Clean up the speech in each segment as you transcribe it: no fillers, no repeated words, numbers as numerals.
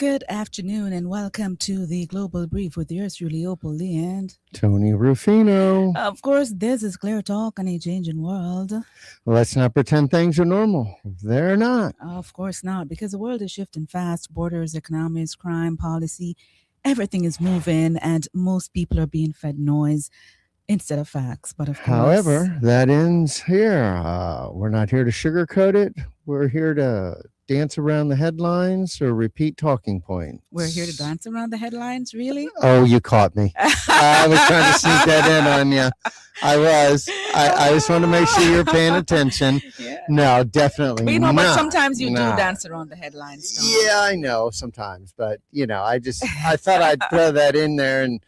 Good afternoon and welcome to the Global Brief with yours truly, Opal Lee. And Tony Rufino. of course, this is Clear Talk on a changing world. Let's not pretend things are normal. They're not. Of course not, because the world is shifting fast. Borders, economics, crime, policy, everything is moving, and most people are being fed noise instead of facts. But of course, However, that ends here. We're not here to sugarcoat it. We're here to dance around the headlines or repeat talking points. we're here to dance around the headlines, really? Oh, you caught me. I was trying to sneak that in on you. I was. I just want to make sure you're paying attention. Yeah. No, definitely But you know, not. but sometimes you do No. dance around the headlines. Don't Yeah, I know sometimes, but I thought I'd throw that in there and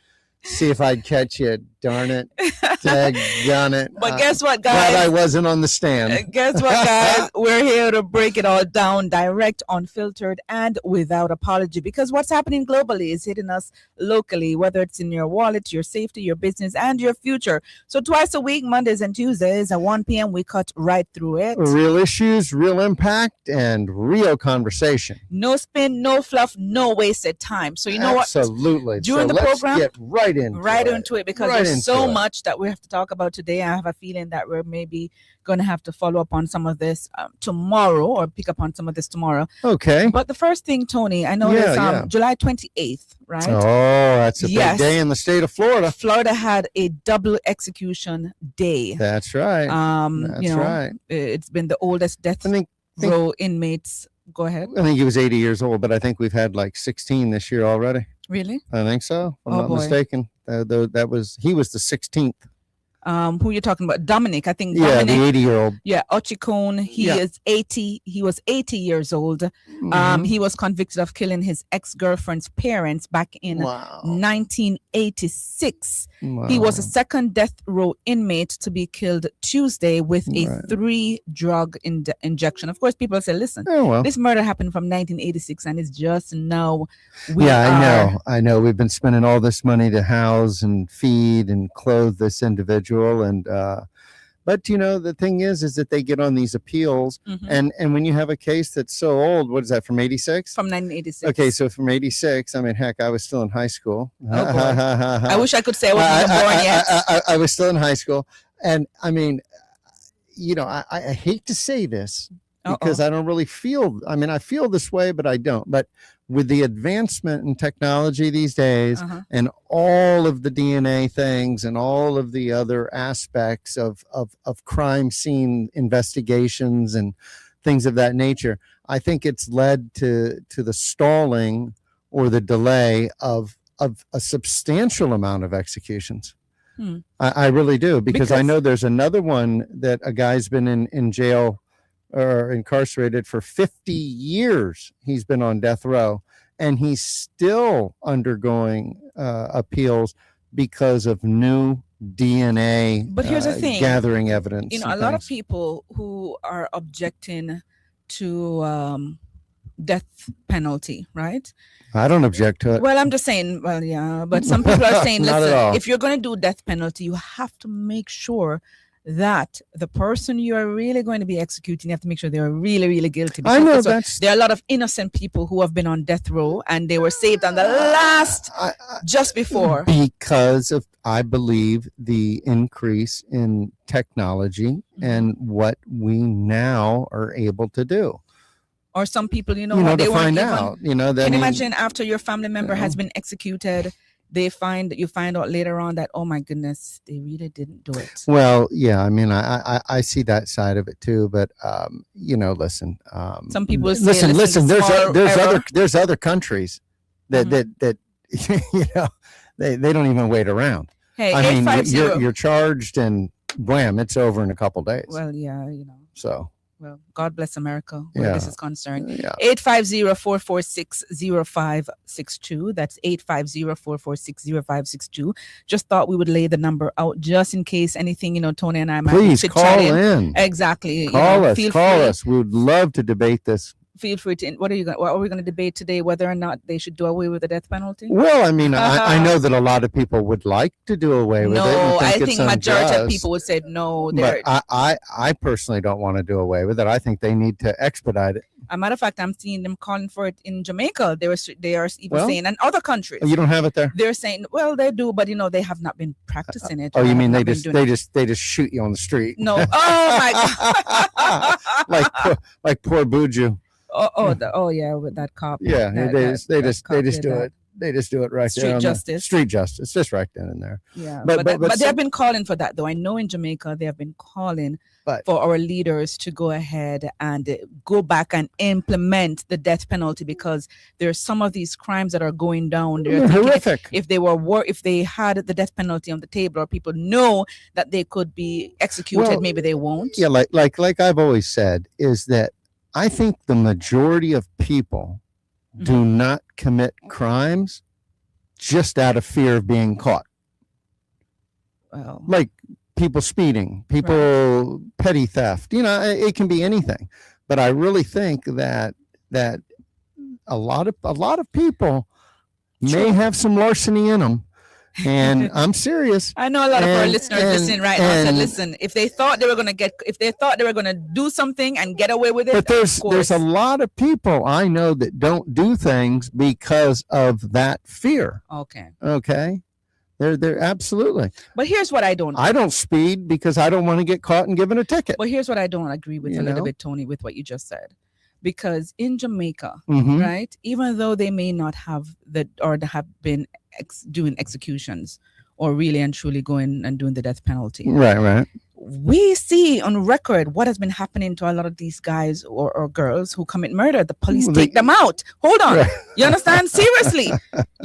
see if I'd catch you. Darn it. Daggone it. But guess what, Glad I guys? wasn't on the stand. Guess what, guys? We're here to break it all down, direct, unfiltered, and without apology. Because what's happening globally is hitting us locally, whether it's in your wallet, your safety, your business, and your future. So twice a week, Mondays and Tuesdays at 1 p.m., we cut right through it. Real issues, real impact, and real conversation. No spin, no fluff, no wasted time. So you know what? Absolutely. During the let's program, get right into Into it because Right there's into so it. much that we have to talk about today. I have a feeling that we're maybe going to have to follow up on some of this tomorrow or pick up on some of this tomorrow. Okay. But the first thing, Tony, I know Yeah, it's yeah. July 28th, right? Oh, that's a Yes. big day in the state of Florida. Florida had a double execution day. That's right. That's right. It's been the oldest death I think row inmates. Go ahead. he was 80 years old, but I think we've had like 16 this year already. Really? I think so. If I'm Oh, not boy. mistaken. He was the 16th. Who you're talking about? Dominic. I think Yeah, Dominic. the 80-year-old. Yeah, Ochikon. He Yeah. is 80. He was 80 years old. He was convicted of killing his ex-girlfriend's parents back in Wow. 1986. He was the second death row inmate to be killed Tuesday with a Right. 3-drug injection. Of course, people say, listen, Oh, well. this murder happened from 1986 and it's just now. I know. We've been spending all this money to house and feed and clothe this individual, and but the thing is that they get on these appeals, and when you have a case that's so old, what is that, from 86? From 1986. Okay, so from 86, I mean, heck, I was still in high school. Oh, boy. I wish I could say I wasn't even born yet. I was still in high school, and I mean, I hate to say this because I don't really feel. I mean, I feel this way, but I don't. But with the advancement in technology these days, and all of the DNA things, and all of the other aspects of crime scene investigations and things of that nature, I think it's led to the stalling or the delay of a substantial amount of executions. I really do, because I know there's another one that a guy's been in jail or incarcerated for 50 years. He's been on death row, and he's still undergoing appeals because of new DNA. But here's the thing. Gathering evidence. A lot of people who are objecting to death penalty, right? I don't object to it. Well, I'm just saying, well, yeah, but some people are saying, Not at listen, all. if you're going to do death penalty, you have to make sure that the person you are really going to be executing, you have to make sure they're really, really guilty. I know Because that's there are a lot of innocent people who have been on death row and they were saved on the last, just before. because of, I believe, the increase in technology and what we now are able to do. Or some people, they to weren't find even, out. Can you imagine after your family member has been executed, you find out later on that, oh my goodness, they really didn't do it. Well, yeah, I mean, I see that side of it too, but listen. Some people say, listen. small error. There's other countries that they don't even wait around. Hey, I mean, 850. you're charged and blam, it's over in a couple days. Well, yeah, So well, God bless America where this is concerned. yeah. 850-446-0562. That's 850-446-0562. Just thought we would lay the number out just in case anything, Tony and I might Please be call chit-chatting. in. Exactly. Call us. Feel Call free. us. We would love to debate this. Feel free to. What are we going to debate today? Whether or not they should do away with the death penalty? Well, I mean, I know that a lot of people would like to do away with it. No, and I it's think majority of unjust, people would say no. But I personally don't want to do away with it. I think they need to expedite it. A matter of fact, I'm seeing them calling for it in Jamaica. They are even Well, saying, and other countries. You don't have it there. They're saying, well, they do, but they have not been practicing it. Oh, you mean they just shoot you on the street? No. Oh my God. like poor Buju. Yeah, with that cop. Yeah, they just do it. They just do it right street there. Justice. Street justice, just right then and there. Yeah, but they have been calling for that, though. I know in Jamaica they have been calling for our leaders to go ahead and go back and implement the death penalty, because there's some of these crimes that are going down. They're horrific. If they had the death penalty on the table, or people know that they could be executed, maybe they won't. Yeah, like I've always said, is that I think the majority of people do not commit crimes just out of fear of being caught. Well, like people speeding, people petty theft. It can be anything. But I really think that a lot of people may have some larceny in them. And I'm serious. I know a lot of our listeners listening right now said, listen, if they thought they were going to do something and get away with it. But there's a lot of people I know that don't do things because of that fear. Okay. They're absolutely. But here's what I don't speed because I don't want to get caught and given a ticket. But here's what I don't agree with a little bit, Tony, with what you just said. Because in Jamaica, right, even though they may not have have been doing executions or really and truly going and doing the death penalty, right, we see on record what has been happening to a lot of these guys or girls who commit murder. The police take them out. Hold on. Right. You understand? Seriously.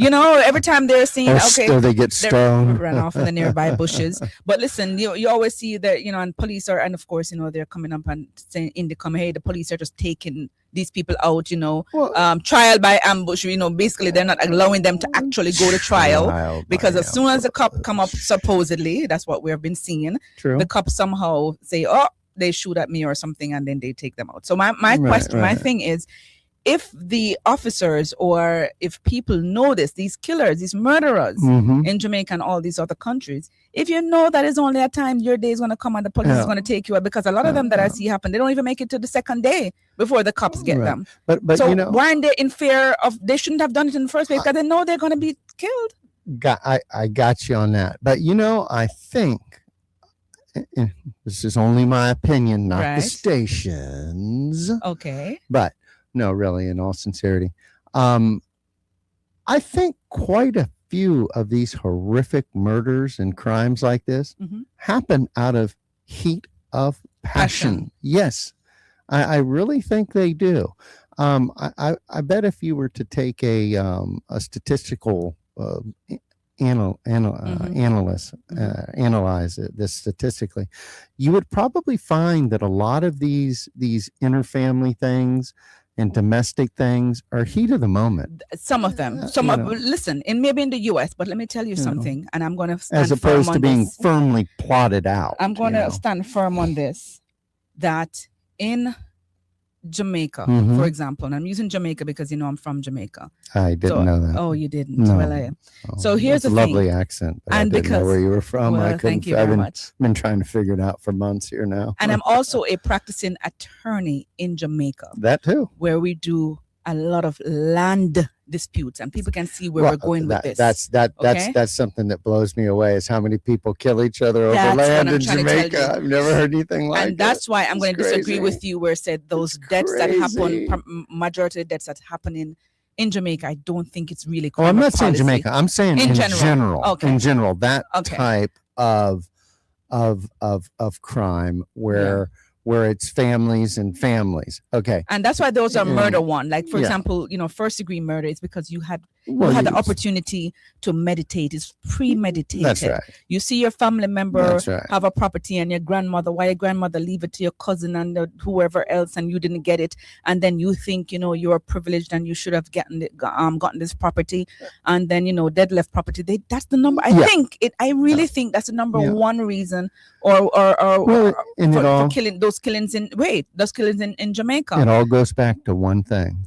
Every time they're seen, or they get stoned, run off in the nearby bushes. But listen, you always see that, and police are, and of course, they're coming up and saying hey, the police are just taking these people out, trial by ambush. Basically they're not allowing them to actually go to trial because as soon as the cop come up, supposedly, that's what we've been seeing. True. The cops somehow say, they shoot at me or something, and then they take them out. So my question, my thing is, if the officers or if people notice these killers, these murderers in Jamaica and all these other countries, if you know that it's only a time your day is going to come and the police is going to take you out, because a lot of them that I see happen, they don't even make it to the second day before the cops get them. But so why aren't they in fear of, they shouldn't have done it in the first place because they know they're going to be killed. I got you on that. But I think, this is only my opinion, not the station's. Okay. But no, really, in all sincerity, I think quite a few of these horrific murders and crimes like this happen out of heat of passion. Yes, I really think they do. I bet if you were to take a statistical analyze this statistically, you would probably find that a lot of these interfamily things and domestic things are heat of the moment. Some of them. Listen, maybe in the U.S., but let me tell you something, and I'm going to stand as opposed firm to on being this. firmly plotted out. I'm going to stand firm on this, that in Jamaica, for example, and I'm using Jamaica because I'm from Jamaica. I didn't know that. Oh, you didn't? No. Well, so here's the thing. Lovely accent. But and I didn't know where you were from. Thank you very much. Been trying to figure it out for months here now. And I'm also a practicing attorney in Jamaica. That too. Where we do a lot of land disputes, and people can see where we're going with this. That's something that blows me away, is how many people kill each other over land in Jamaica. I've never heard anything like that. And that's why I'm going to disagree with you, where it said those deaths that happen, majority of deaths that happen in Jamaica, I don't think it's really I'm not saying Jamaica. I'm saying in general. Okay. In general, that type of crime where it's families and families. Okay. And that's why those are murder one. Like, for example, first degree murder is because you had the opportunity to meditate. It's premeditated. That's right. You see your family member have a property, and your grandmother leave it to your cousin and whoever else, and you didn't get it. And then you think, you're privileged and you should have gotten this property. And then, dead left property. That's the number. I really think that's the number one reason for killing those killings in Jamaica. It all goes back to one thing.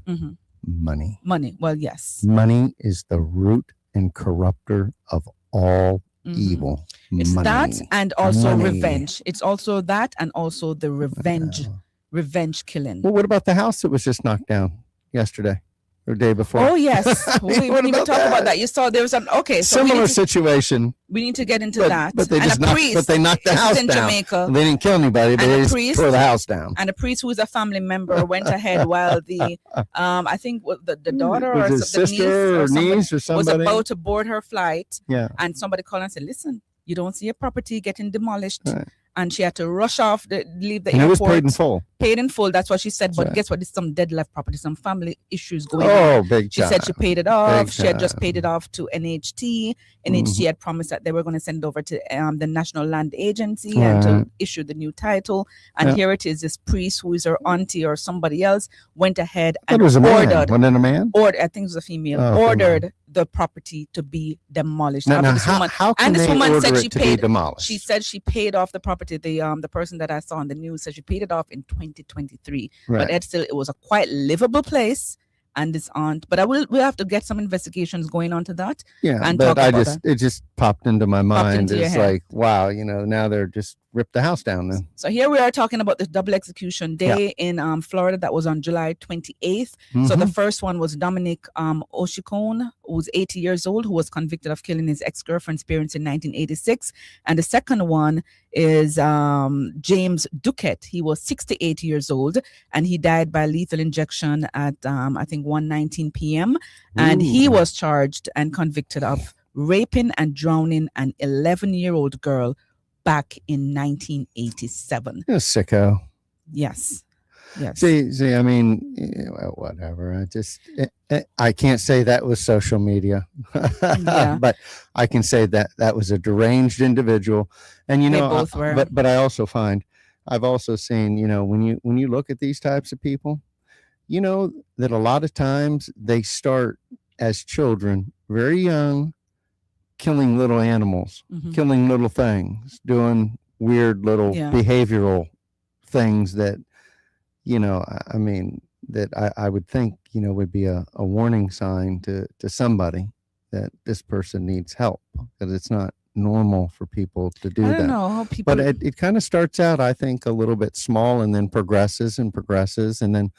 Money. Well, yes. Money is the root and corrupter of all evil. It's money. that and also Money. revenge. It's also that and also the revenge revenge killing. Well, what about the house that was just knocked down yesterday or day before? Oh yes, we didn't even talk about that. You saw there was an similar situation. We need to get into that. But they and just they knocked the house in down. Jamaica. They didn't kill anybody. They just tore the house down. And a priest who is a family member went ahead while the I think the daughter or his sister or niece or somebody was about to board her flight. Yeah. And somebody called and said, "Listen, you don't see your property getting demolished." Right. And she had to rush off, leave the and airport. It was paid in full. Paid in full. That's what she said. That's but right. Guess what? There's some dead left property, some family issues going on. Oh, big She time. said she paid it off. Big She had just time. paid it off to NHT. NHT had promised that they were going to send it over to the National Land Agency and to issue the new title. And here it is. This priest, who is her auntie or somebody else, went ahead and It was a man. ordered. Wasn't it a man? I think it was a female. Ordered the property to be demolished. Now, how can this they woman order said it she to paid. be demolished? She said she paid off the property. The person that I saw on the news said she paid it off in 2023. Right. But it was a quite livable place. And this aunt, but we'll have to get some investigations going on to that. Yeah, and but talk about it just popped into my mind. into your It's head. like, wow, now they're just ripped the house down then. So here we are talking about the double execution day in Florida that was on July 28th. Mm-hmm. So the first one was Dominic Oshikone, who was 80 years old, who was convicted of killing his ex-girlfriend's parents in 1986. And the second one is James Duquette. He was 68 years old, and he died by lethal injection at I think 1:19 p.m. And he was charged and convicted of raping and drowning an 11-year-old girl back in 1987. You're a sicko. Yes. See, I mean, whatever. I can't say that was social media, but I can say that was a deranged individual. And they both were. But I also find, I've also seen, when you look at these types of people, that a lot of times they start as children, very young, killing little animals, killing little things, doing weird little behavioral things that, I mean, that I would think, would be a warning sign to somebody that this person needs help, because it's not normal for people to do that. I don't know how people... But it kind of starts out, I think, a little bit small and then progresses. And then,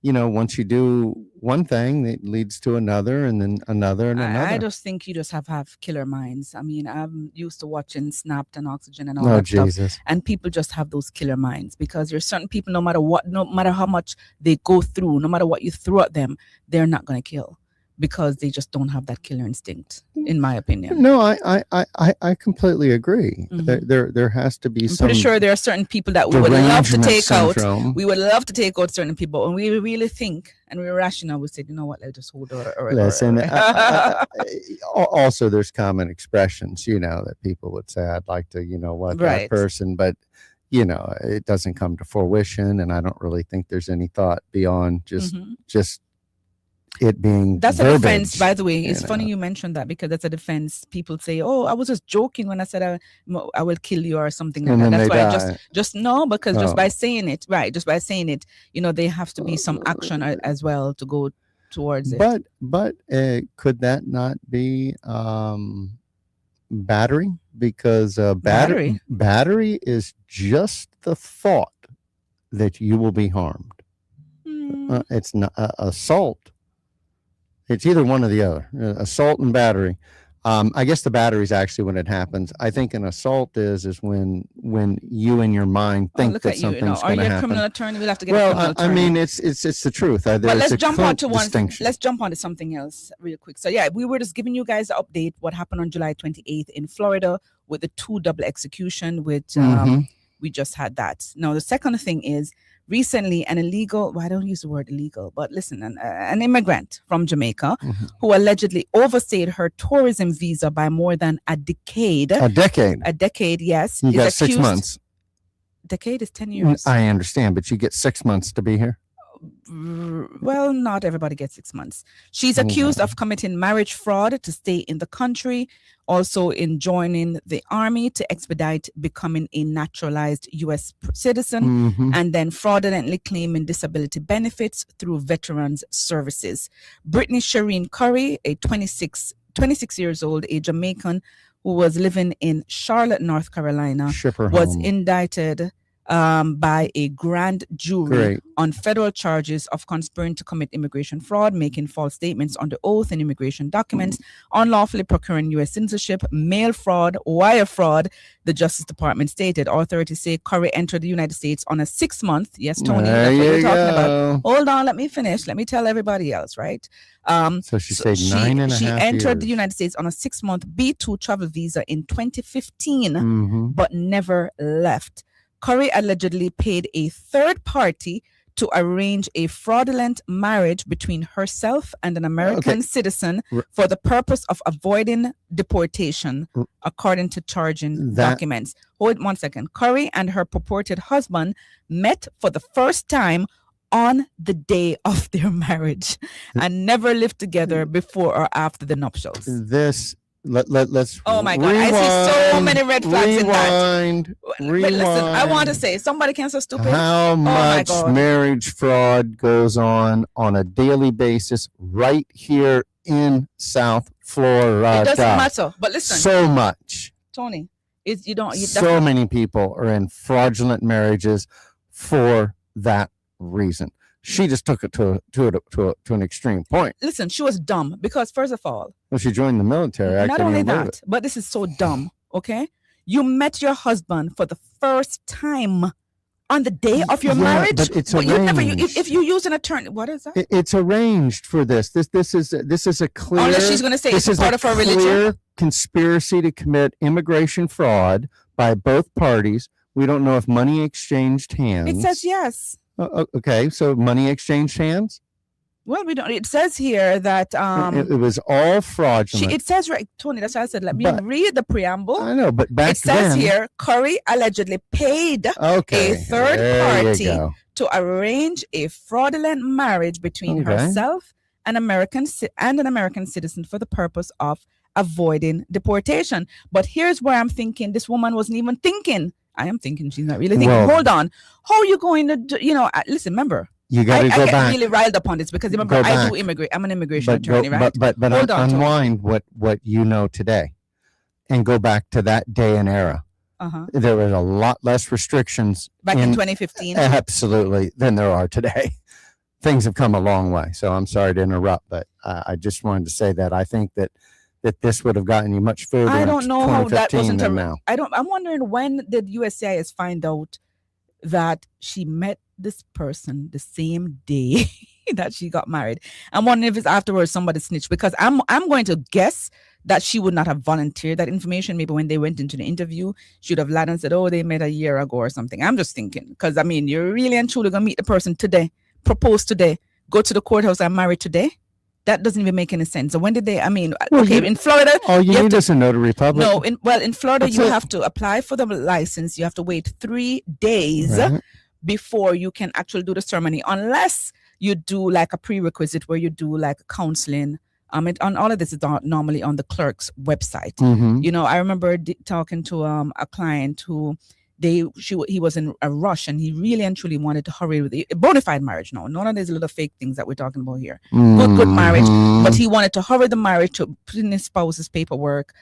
once you do one thing, it leads to another and then another and another. I just think you just have killer minds. I mean, I'm used to watching Snapped and Oxygen and all that Jesus. stuff. And people just have those killer minds, because there's certain people, no matter how much they go through, no matter what you throw at them, they're not going to kill, because they just don't have that killer instinct, in my opinion. No, I completely agree. There has to be some... I'm pretty sure there are certain people that we would love to take out. We would love to take out certain people, and we really think, and we're rational. We say, you know what, let's just hold on. Listen, also there's common expressions, that people would say, I'd like to, that person, but it doesn't come to fruition, and I don't really think there's any thought beyond just it being that's verbiage, a defense, by the way. It's funny you mentioned that, because that's a defense. People say, oh, I was just joking when I said I will kill you or something like that. That's why I just no, because just by saying it, there has to be some action as well to go towards it. But could that not be battery? Because battery is just the thought that you will be harmed. It's not assault. It's either one or the other, assault and battery. I guess the battery is actually when it happens. I think an assault is when you in your mind think that something's going to happen. Are you a criminal attorney? We'll have to get a criminal attorney. I mean, it's the truth. But let's jump on to Let's jump on to something else real quick. So we were just giving you guys an update what happened on July 28th in Florida with the 2 double execution. Which we just had that. Now the second thing is, recently, an illegal, I don't use the word illegal, but listen, an immigrant from Jamaica who allegedly overstayed her tourism visa by more than a decade. A decade, yes. You got 6 months. Decade is 10 years. I understand, but you get 6 months to be here. Well, not everybody gets 6 months. She's accused of committing marriage fraud to stay in the country, also in joining the army to expedite becoming a naturalized U.S. citizen, and then fraudulently claiming disability benefits through veterans services. Brittany Shireen Curry, a 26 years old, a Jamaican who was living in Charlotte, North Carolina, was indicted by a grand jury Great. on federal charges of conspiring to commit immigration fraud, making false statements under oath in immigration documents, unlawfully procuring U.S. citizenship, mail fraud, wire fraud, the Justice Department stated. Authorities say Curry entered the United States on a 6-month. Yes, Tony, There that's what you we're talking about. go. Hold on, let me finish. Let me tell everybody else, right? So she stayed 9.5 She entered the years. United States on a 6-month B2 travel visa in 2015, Mhm. but never left. Curry allegedly paid a third party to arrange a fraudulent marriage between herself and an American citizen for the purpose of avoiding deportation, according to charging documents. Hold 1 second. Curry and her purported husband met for the first time on the day of their marriage and never lived together before or after the nuptials. Let's oh my God, I see so many red flags in that. Rewind. Listen, I want to say, somebody can't so stupid. How much marriage fraud goes on a daily basis right here in South Florida? It doesn't matter, but listen. So much. Tony, so many people are in fraudulent marriages for that reason. She just took it to an extreme point. Listen, she was dumb because, first of all, well, she joined the military. Not only that, but this is so dumb. Okay, you met your husband for the first time on the day of your marriage. But it's arranged. If you use an attorney, what is that? It's arranged for this. This is a clear. Unless she's going to say it's part of her religion. Conspiracy to commit immigration fraud by both parties. We don't know if money exchanged hands. It says yes. Okay, so money exchanged hands? Well, we don't. It says here that it was all fraudulent. It says right, Tony. That's why I said let me read the preamble. I know, but back then it says here Curry allegedly paid a third party to arrange a fraudulent marriage between herself and an American citizen for the purpose of avoiding deportation. But here's where I'm thinking this woman wasn't even thinking. I am thinking she's not really thinking. Well, hold on. How are you going to do, listen, remember, you got to go back. I get really riled up on this because remember, I do immigrate. I'm an immigration attorney, right? But unwind what you know today and go back to that day and era. There was a lot less restrictions back in 2015. Absolutely, than there are today. Things have come a long way. So I'm sorry to interrupt, but I just wanted to say that I think that this would have gotten you much further. I don't know how that wasn't now. I'm wondering when did USCIS find out that she met this person the same day that she got married? I'm wondering if it's afterwards somebody snitched, because I'm going to guess that she would not have volunteered that information. Maybe when they went into the interview, she would have lied and said, "Oh, they met a year ago" or something. I'm just thinking, because I mean, you're really and truly gonna meet the person today, propose today, go to the courthouse and marry today. That doesn't even make any sense. So when did they? I mean, in Florida, all you need is a notary public. No, in Florida, you have to apply for the license. You have to wait 3 days before you can actually do the ceremony, unless you do like a prerequisite where you do like counseling. On all of this is normally on the clerk's website. I remember talking to a client who. He was in a rush and he really and truly wanted to hurry with a bona fide marriage. No, none of these little fake things that we're talking about here. Good marriage, but he wanted to hurry the marriage to put in his spouse's paperwork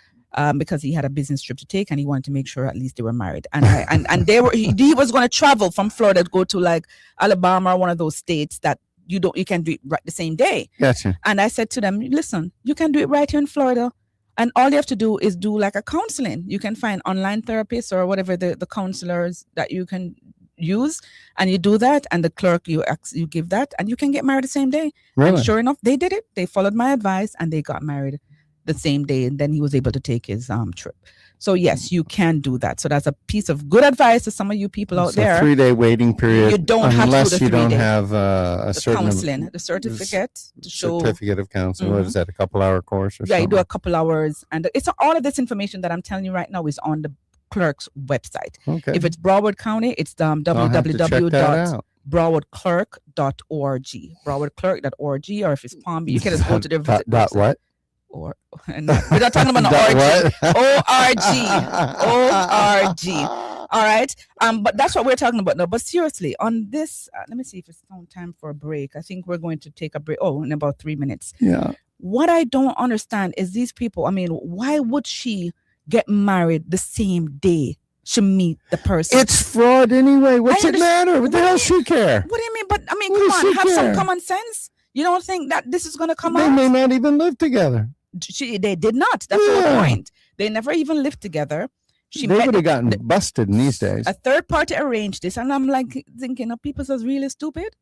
because he had a business trip to take and he wanted to make sure at least they were married. And he was going to travel from Florida to go to like Alabama or one of those states that you can do it right the same day. Gotcha. And I said to them, listen, you can do it right here in Florida. And all you have to do is do like a counseling. You can find online therapists or whatever the counselors that you can use, and you do that, and the clerk you give that, and you can get married the same day. Really? And sure enough, they did it. They followed my advice, and they got married the same day. And then he was able to take his trip. So yes, you can do that. So that's a piece of good advice to some of you people out there. 3-day waiting period. You don't have to do the 3 days. Unless you don't have a certain counseling, the certificate to show. Certificate of counseling. What is that? A couple-hour course or something? Yeah, you do a couple hours, and it's all of this information that I'm telling you right now is on the clerk's website. Okay. If it's Broward County, it's www.browardclerk.org. Browardclerk.org, or if it's Palm Beach, you can just go to their visit website. What? We're not talking about the ORG. All right. But that's what we're talking about now. But seriously, on this, let me see if it's time for a break. I think we're going to take a break. Oh, in about 3 minutes. Yeah. What I don't understand is these people. I mean, why would she get married the same day She meet the person. It's fraud anyway. What's it matter? What the hell she care? What do you mean? But I mean, What come does on, she have some care? common sense. You don't think that this is going to come They out? may not even live together. They did not. That's the whole point. They never even lived together. They would have gotten busted in these days. A third party arranged this, and I'm like thinking, people are really stupid.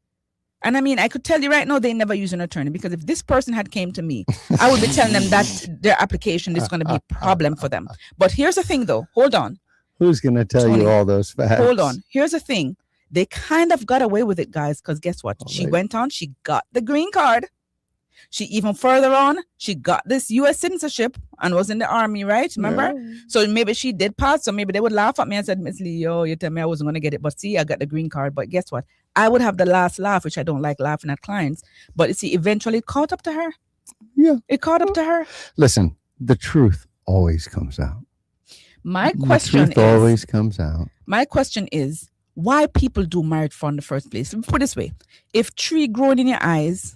And I mean, I could tell you right now, they never use an attorney, because if this person had came to me, I would be telling them that their application is going to be a problem for them. But here's the thing, though. Hold on. Who's going to tell Tony, you all those facts? Hold on. Here's the thing. They kind of got away with it, guys, because guess what? She went on. She got the green card. She even further on, she got this U.S. citizenship and was in the army, right? Remember? Yeah. So maybe she did pass. So maybe they would laugh at me and said, Miss Leo, you tell me I wasn't going to get it. But see, I got the green card. But guess what? I would have the last laugh, which I don't like laughing at clients. But you see, eventually it caught up to her. Yeah. It caught up to her. Listen, the truth always comes out. My question always comes out. My question is, why people do marriage fraud in the first place? Put it this way. If tree growing in your eyes,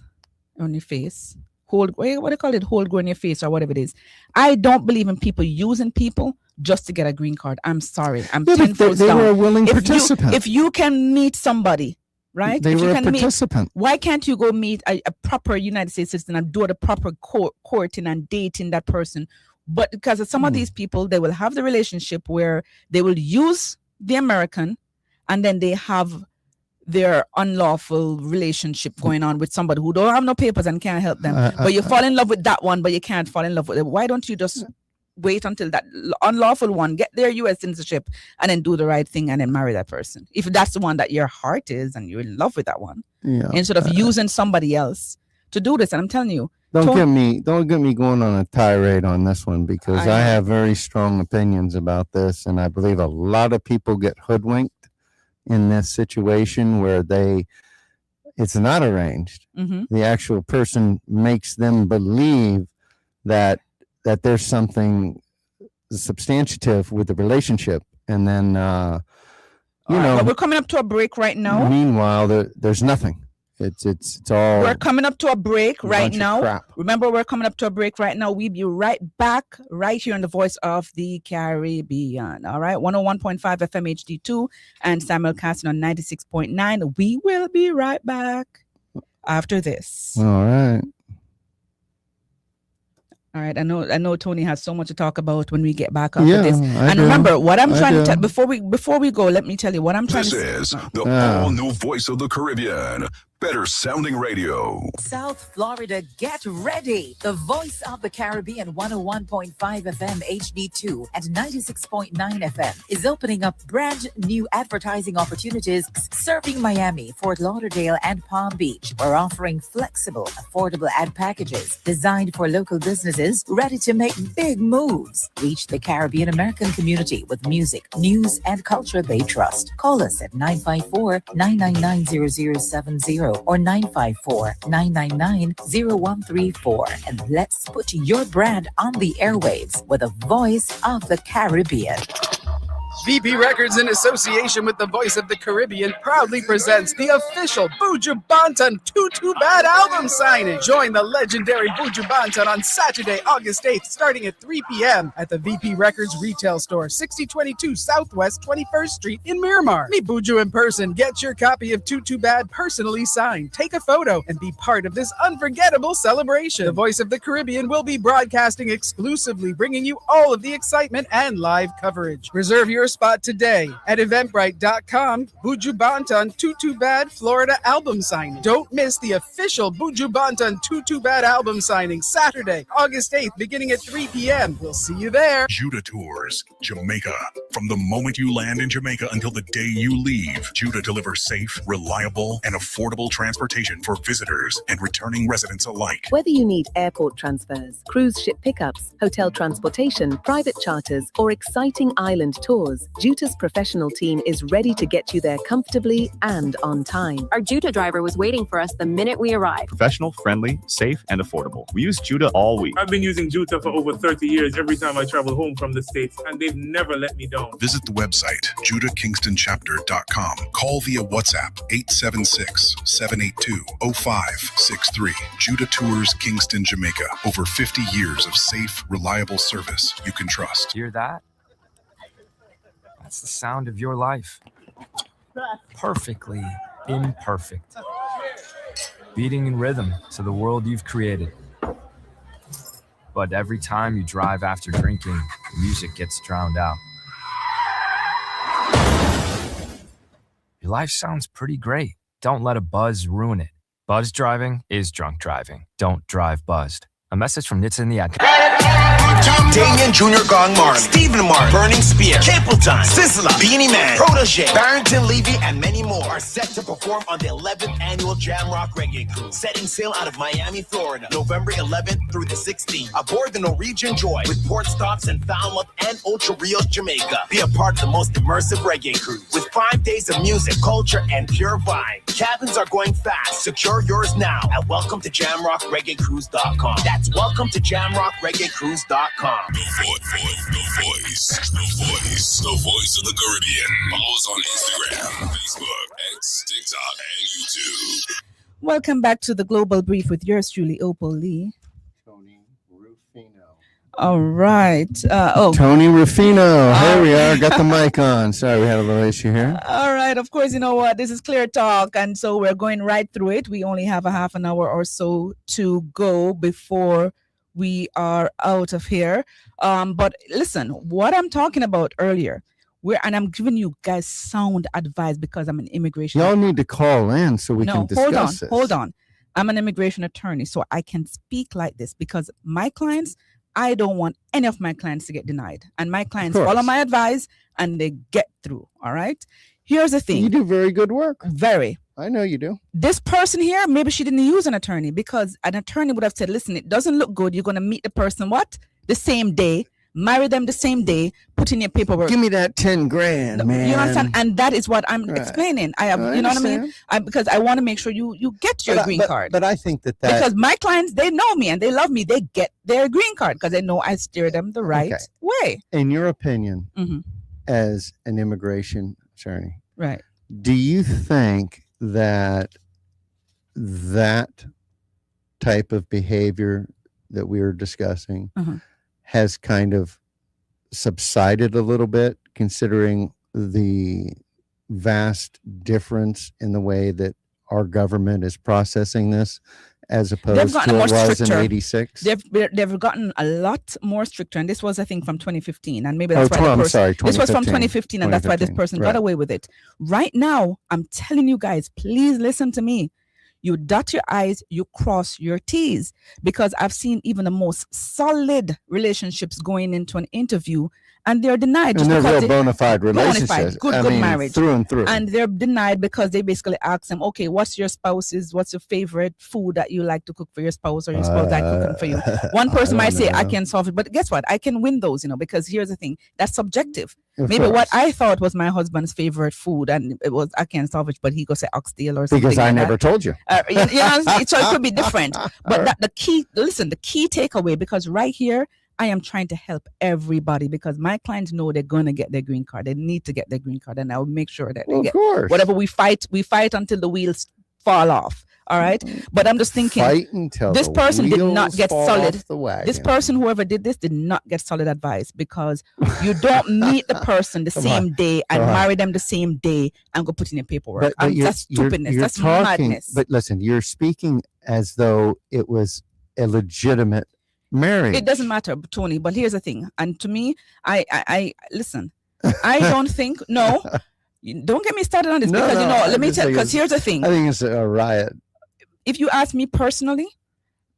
on your face, what do you call it? Hole growing in your face or whatever it is. I don't believe in people using people just to get a green card. I'm sorry. I'm 10 toes down. They were a willing participant. If you can meet somebody, right? They were a participant. Why can't you go meet a proper United States citizen and do the proper courting and dating that person? But because of some of these people, they will have the relationship where they will use the American, and then they have their unlawful relationship going on with somebody who don't have no papers and can't help them. But you fall in love with that one, but you can't fall in love with it. Why don't you just wait until that unlawful one get their U.S. citizenship and then do the right thing and then marry that person? If that's the one that your heart is and you're in love with that one, instead of using somebody else to do this. And I'm telling you, don't get me going on a tirade on this one, because I have very strong opinions about this, and I believe a lot of people get hoodwinked in this situation where it's not arranged. Mm-hmm. The actual person makes them believe that there's something substantive with the relationship, and then but we're coming up to a break right now. Meanwhile, there's nothing. It's all. We're coming up to a break right now. Remember, we're coming up to a break right now. We'll be right back right here on the Voice of the Caribbean. All right, 101.5 FM HD2 and simulcasting on 96.9. We will be right back after this. All right. All right, I know Tony has so much to talk about when we get back after this. And remember, what I'm trying to tell before we go, let me tell you what I'm trying to say. This is the all-new Voice of the Caribbean. Better sounding radio. South Florida, get ready. The Voice of the Caribbean 101.5 FM HD2 and 96.9 FM is opening up brand new advertising opportunities serving Miami, Fort Lauderdale, and Palm Beach. We're offering flexible, affordable ad packages designed for local businesses ready to make big moves. Reach the Caribbean American community with music, news, and culture they trust. Call us at 954-999-0070 or 954-999-0134. And let's put your brand on the airwaves with the Voice of the Caribbean. VP Records, in association with the Voice of the Caribbean, proudly presents the official Buju Banton Too Bad album signing. Join the legendary Buju Banton on Saturday, August 8th, starting at 3 p.m. at the VP Records retail store, 6022 Southwest 21st Street in Miramar. Meet Buju in person. Get your copy of Too Bad personally signed. Take a photo and be part of this unforgettable celebration. The Voice of the Caribbean will be broadcasting exclusively, bringing you all of the excitement and live coverage. Reserve your spot today at Eventbrite.com. Buju Banton Too Bad Florida album signing. Don't miss the official Buju Banton Too Bad album signing Saturday, August 8th, beginning at 3 p.m. We'll see you there. Judah Tours, Jamaica. From the moment you land in Jamaica until the day you leave, Judah delivers safe, reliable, and affordable transportation for visitors and returning residents alike. Whether you need airport transfers, cruise ship pickups, hotel transportation, private charters, or exciting island tours, Juta's professional team is ready to get you there comfortably and on time. Our Juta driver was waiting for us the minute we arrived. Professional, friendly, safe, and affordable. We use Juta all week. I've been using Juta for over 30 years every time I travel home from the States, and they've never let me down. Visit the website, JudahKingstonChapter.com. Call via WhatsApp, 876-782-0563. Judah Tours Kingston, Jamaica. Over 50 years of safe, reliable service you can trust. Hear that? That's the sound of your life. Perfectly imperfect. Beating in rhythm to the world you've created. But every time you drive after drinking, the music gets drowned out. Your life sounds pretty great. Don't let a buzz ruin it. Buzz driving is drunk driving. Don't drive buzzed. A message from Nitsa and the Ad. Damien Jr. Gong Marley, Stephen Martin, Burning Spear, Capleton, Sizzla, Beanie Man, Protege, Barrington Levy, and many more are set to perform on the 11th annual Jamrock Reggae Cruise, setting sail out of Miami, Florida, November 11th through the 16th, aboard the Norwegian Joy with port stops in Falmouth and Ocho Rios, Jamaica. Be a part of the most immersive reggae cruise with 5 days of music, culture, and pure vibe. Cabins are going fast. Secure yours now at welcome-to-jamrockreggaecruise.com. That's welcome-to-jamrockreggaecruise.com. The voice of the Caribbean. Follow us on Instagram, Facebook, X, TikTok, and YouTube. Welcome back to the Global Brief with yours truly, Opal Lee. Tony Rufino. All right. Tony Rufino. Here we are. Got the mic on. Sorry, we had a little issue here. All right. Of course, you know what? This is Clear Talk. And so we're going right through it. We only have a half an hour or so to go before we are out of here. But listen, what I'm talking about earlier, and I'm giving you guys sound advice because I'm an immigration. Y'all need to call in so we can discuss this. Hold on. I'm an immigration attorney, so I can speak like this because my clients, I don't want any of my clients to get denied. And my clients follow my advice and they get through. All right. Here's the thing. You do very good work. Very. I know you do. This person here, maybe she didn't use an attorney because an attorney would have said, listen, it doesn't look good. You're going to meet the person, the same day, marry them the same day, put in your paperwork. Give me that 10 grand, man. You understand? And that is what I'm explaining. I know what I mean? Because I want to make sure you get your green card. But I think that because my clients, they know me and they love me. They get their green card because they know I steer them the right way. In your opinion, as an immigration attorney, right? Do you think that type of behavior that we were discussing has kind of subsided a little bit, considering the vast difference in the way that our government is processing this as opposed to it was in 86? They've gotten a lot more stricter, and this was, I think, from 2015, and maybe that's why this was from 2015, and that's why this person got away with it. Right now, I'm telling you guys, please listen to me. You dot your I's, you cross your T's, because I've seen even the most solid relationships going into an interview and they're denied. And they're real bona fide relationships. Good marriage. Through and through. And they're denied because they basically ask them, okay, what's your favorite food that you like to cook for your spouse, or your spouse like cooking for you? One person might say, I can solve it. But guess what? I can win those, because here's the thing. That's subjective. Maybe what I thought was my husband's favorite food, and it was I can't salvage, but he go say oxtail or something. Because I never told you. So it could be different. But the key takeaway, because right here, I am trying to help everybody because my clients know they're going to get their green card. They need to get their green card, and I will make sure that they get whatever we fight until the wheels fall off. All right. But I'm just thinking this person did not get solid. This person, whoever did this, did not get solid advice, because you don't meet the person the same day and marry them the same day and go put in your paperwork. That's stupidness. That's madness. But listen, you're speaking as though it was a legitimate marriage. It doesn't matter, Tony. But here's the thing. And to me, I listen. I don't think don't get me started on this because let me tell you. Because here's the thing. I think it's a riot. If you ask me personally,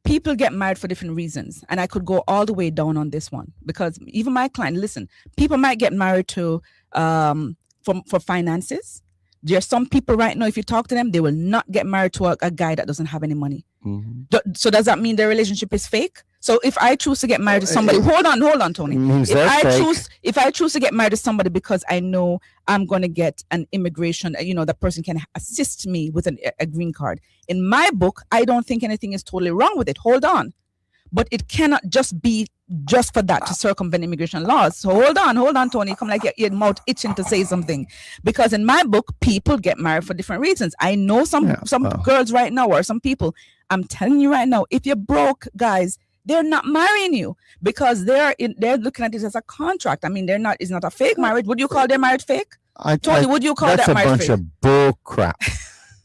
people get married for different reasons. And I could go all the way down on this one, because even my client, listen, people might get married to for finances. There are some people right now, if you talk to them, they will not get married to a guy that doesn't have any money. Mm-hmm. So does that mean their relationship is fake? So if I choose to get married to somebody, hold on, Tony. If I choose to get married to somebody because I know I'm going to get an immigration, that person can assist me with a green card. In my book, I don't think anything is totally wrong with it. Hold on. But it cannot just be just for that to circumvent immigration laws. So hold on, Tony. Come like your mouth itching to say something. Because in my book, people get married for different reasons. I know some girls right now, or some people. I'm telling you right now, if you're broke, guys, they're not marrying you because they're looking at it as a contract. I mean, it's not a fake marriage. Would you call their marriage fake? Tony, would you call that's that a marriage bunch fake? of bull crap.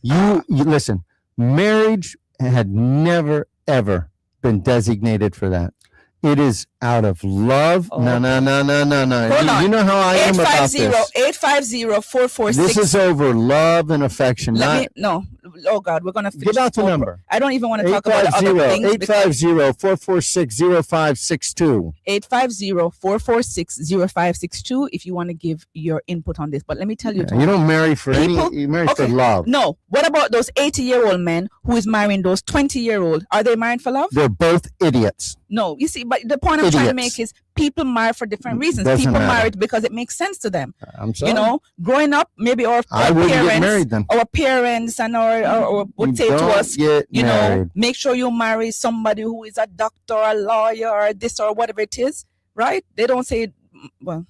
you listen, marriage had never ever been designated for that. It is out of love. Oh. No. Hold on. You know how I am about this. 850-446. This is over love and affection. No. Oh God, we're gonna finish Give out the this number. I don't even want to talk about the other things. 850-446-0562. 850-446-0562 if you want to give your input on this. But let me tell you, You don't marry for People- you marry for love. No. What about those 80-year-old men who is marrying those 20-year-old? Are they married for love? They're both idiots. No. You see, but the point I'm trying to Idiots. make is people marry for different reasons. Doesn't People matter. marry because it makes sense to them. I'm sorry. You know, growing up, maybe our I wouldn't get parents, married then. our parents and or would You say to don't us, get you know, married. make sure you marry somebody who is a doctor, a lawyer, or this or whatever it is, right? They don't say, well,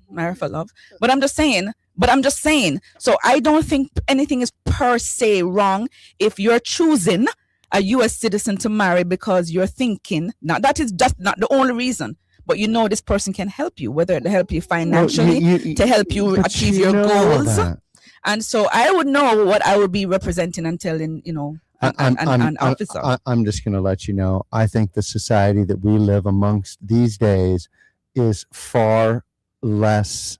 marry for love. But I'm just saying. So I don't think anything is per se wrong if you're choosing a U.S. citizen to marry because you're thinking. Now, that is just not the only reason. But you know this person can help you, whether to help you financially, to help you but achieve you your know goals. that. And so I would know what I would be representing and telling, you know, an officer. I'm just going to let you know. I think the society that we live amongst these days is far less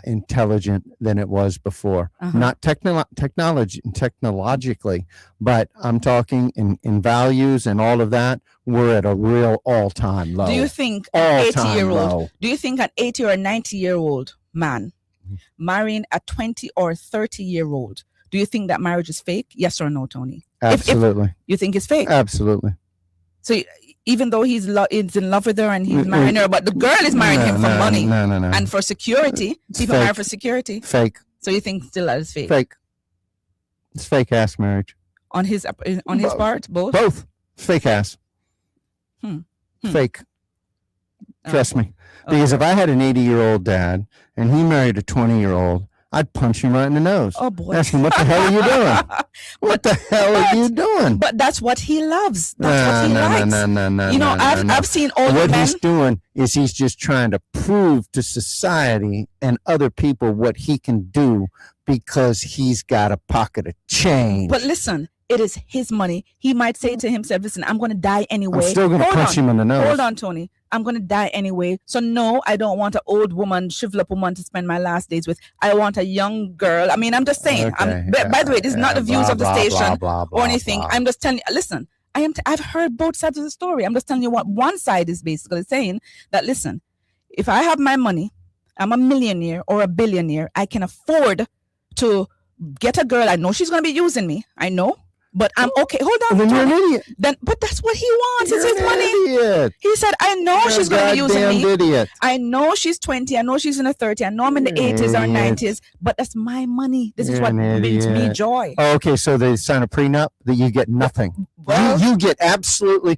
intelligent than it was before. Not technologically, but I'm talking in values and all of that. We're at a real all-time low. Do you think an All-time 80-year-old? low. Do you think an 80 or a 90-year-old man marrying a 20 or 30-year-old? Do you think that marriage is fake? Yes or no, Tony? Absolutely. If you think it's fake? Absolutely. So even though he's in love with her and he's marrying her, but the girl is marrying him for money and for security. People marry for security. Fake. So you think still that is fake? Fake. It's fake ass marriage. On his part, both. Both. Fake ass. Fake. Trust me. Because if I had an 80-year-old dad and he married a 20-year-old, I'd punch him right in the nose. Oh boy! Ask him, what the hell are you doing? What the hell are you doing? But that's what he loves. That's what he likes. No. You know, I've seen older What men. he's doing is he's just trying to prove to society and other people what he can do because he's got a pocket of change. But listen, it is his money. He might say to himself, listen, I'm going to die anyway. I'm still going to punch him in the nose. Hold on, Tony. I'm going to die anyway. So no, I don't want an old woman, shrivel up woman to spend my last days with. I want a young girl. I mean, I'm just saying. Okay. By the way, this is not the views of the station blah, or anything. I'm just telling you, listen, I've heard both sides of the story. I'm just telling you what one side is basically saying that, listen, if I have my money, I'm a millionaire or a billionaire, I can afford to get a girl. I know she's going to be using me. I know. But I'm okay. Hold on. Then you're an idiot. But that's what he wants. It's his money. Idiot. He said, I know You're she's a going to be using me. goddamn idiot. I know she's 20. I know she's in her 30. I know I'm in the 80s or 90s. But that's my money. This is You're what an brings me idiot. joy. Oh, okay, so they sign a prenup that you get nothing. Well- you get absolutely.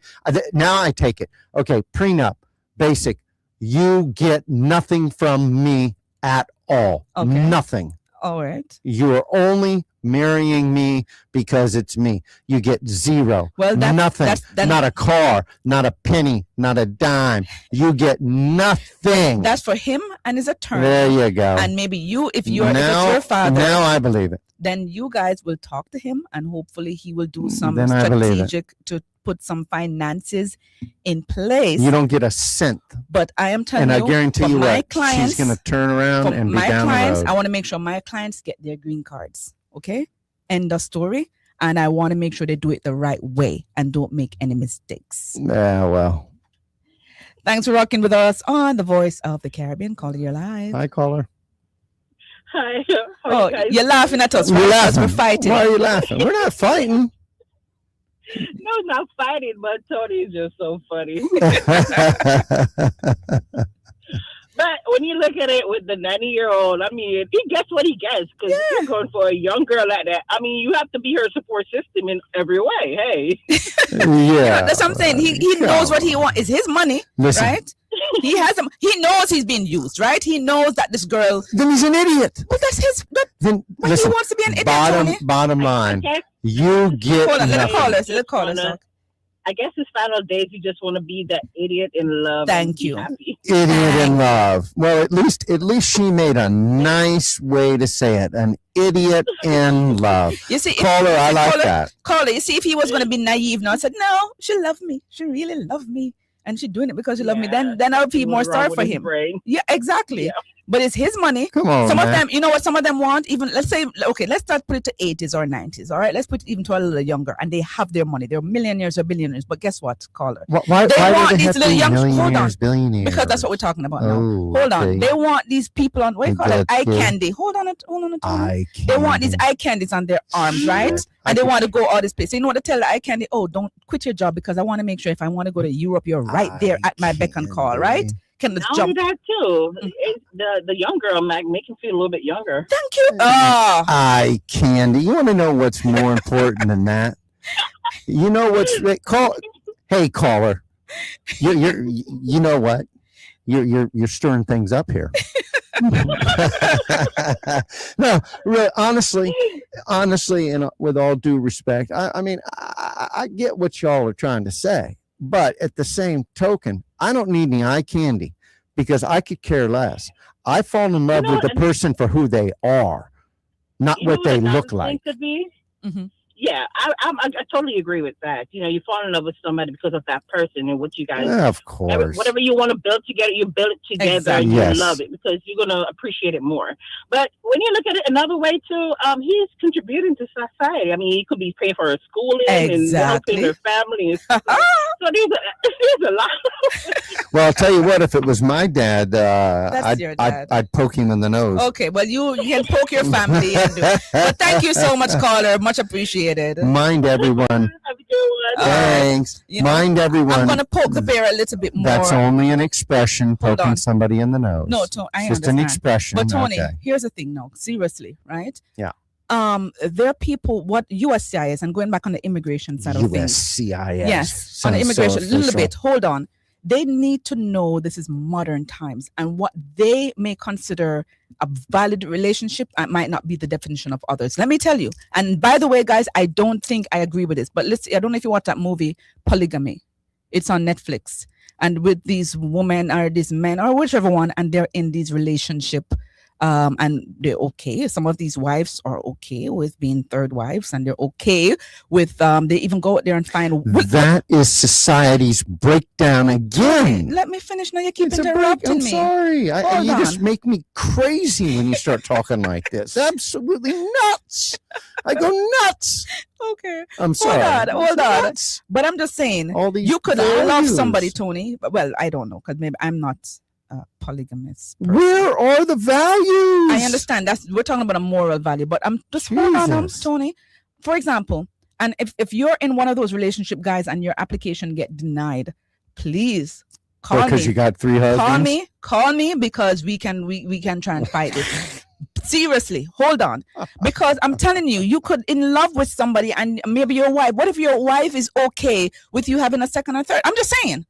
Now I take it. Okay, prenup, basic. You get nothing from me at all. Okay. Nothing. All right. You are only marrying me because it's me. You get zero. Well, nothing. that's not a car, not a penny, not a dime. You get nothing. That's for him and his attorney. There you go. And maybe you, if it's now, your father, now I believe it. then you guys will talk to him and hopefully he will do some Then I believe it. strategic to put some finances in place. You don't get a cent. But I am telling And you, I guarantee for you my what, clients, she's going to turn around for and be my down clients, the road. I want to make sure my clients get their green cards. Okay? End of story. And I want to make sure they do it the right way and don't make any mistakes. Yeah, well. Thanks for rocking with us on the Voice of the Caribbean. Caller, you're live. Hi, caller. Hi. Oh, you're laughing at us, We're right? laughing. Because we're fighting. Why are you laughing? We're not fighting. No, not fighting, but Tony is just so funny. But when you look at it with the 90-year-old, I mean, he gets what he gets because you're going for a young girl like that. I mean, you have to be her support system in every way. Hey. Yeah. That's what I'm saying. He knows what he wants. It's his money, Listen. right? He has them. He knows he's being used, right? He knows that this girl. Then he's an idiot. But that's his. Then But listen, he wants to be an idiot, Tony. bottom line, Okay. you get Hold on, let nothing. the callers. I guess his final days, you just want to be that idiot in love. Thank you. Happy. Idiot in love. Well, at least she made a nice way to say it. An idiot in love. You see, Caller, I like that. Caller, you see, if he was going to be naive, now I said, no, she loved me. She really loved me. And she's doing it because she loved me. Then I would feel more sorry for him. Yeah, exactly. Yeah. But it's his money. Come on, some man. of them, you know what some of them want? Even, let's say, okay, let's not put it to 80s or 90s, all right? Let's put it even to a little younger. And they have their money. They're millionaires or billionaires. But guess what, caller? Why they want do they these have little young, hold on. Billionaires? Because that's what we're talking about now. Oh, hold on. okay. They want these people on, what do you call it? Eye good. candy. Hold on. Eye candy. They want these eye candies on their arms, right? And they want to go all this place. So you know what to tell the eye candy? Oh, don't quit your job because I want to make sure if I want to go to Europe, you're right there at my beck and call, right? Can Not jump. only that too, the young girl make him feel a little bit younger. Thank you. Oh. Eye candy. You want to know what's more important than that? You know what's Hey, caller. You know what? You're stirring things up here. No, really, honestly, and with all due respect, I mean, I get what y'all are trying to say, but at the same token, I don't need any eye candy because I could care less. I fall in love with the person for who they are, not what they look like. Mm-hmm. Yeah, I totally agree with that. You know, you fall in love with somebody because of that person and what you guys. Yeah, of course. Whatever you want to build together, you build it together. Exactly. And you Yes. love it because you're gonna appreciate it more. But when you look at it another way too, he's contributing to society. I mean, he could be paying for her schooling and helping her family. And stuff. So there's a lot. Well, I'll tell you what. If it was my dad, your dad. I'd poke him in the nose. Okay, well, you can poke your family. And do it. But thank you so much, caller. Much appreciated. Mind everyone. Thanks. Mind everyone. I'm going to poke the bear a little bit more. That's only an expression, poking somebody in the nose. No, I just understand. an expression. But Tony, okay. here's the thing now. Seriously, right? Yeah. There are people, what USCIS, and going back on the immigration side of things. USCIS. Yes, on the immigration, a little bit. Hold on. They need to know this is modern times and what they may consider a valid relationship might not be the definition of others. Let me tell you. And by the way, guys, I don't think I agree with this, but I don't know if you watch that movie, Polygamy. It's on Netflix. And with these women or these men or whichever one, and they're in these relationship and they're okay. Some of these wives are okay with being third wives, and they're okay with they even go out there and find that is society's breakdown again. Let me finish now. You keep interrupting me. I'm sorry. You just make me crazy when you start talking like this. Absolutely nuts. I go nuts. Okay. I'm sorry. Hold on. But I'm just saying, you could love somebody, Tony. Well, I don't know, because maybe I'm not polygamous person. Where are the values? I understand we're talking about a moral value, but I'm just hold on, Tony. For example, and if you're in one of those relationship guys and your application get denied, please call me. Because you got 3 husbands. Call me because we can try and fight it. Seriously, hold on. Because I'm telling you, you could in love with somebody and maybe your wife. What if your wife is okay with you having a second or third? I'm just saying.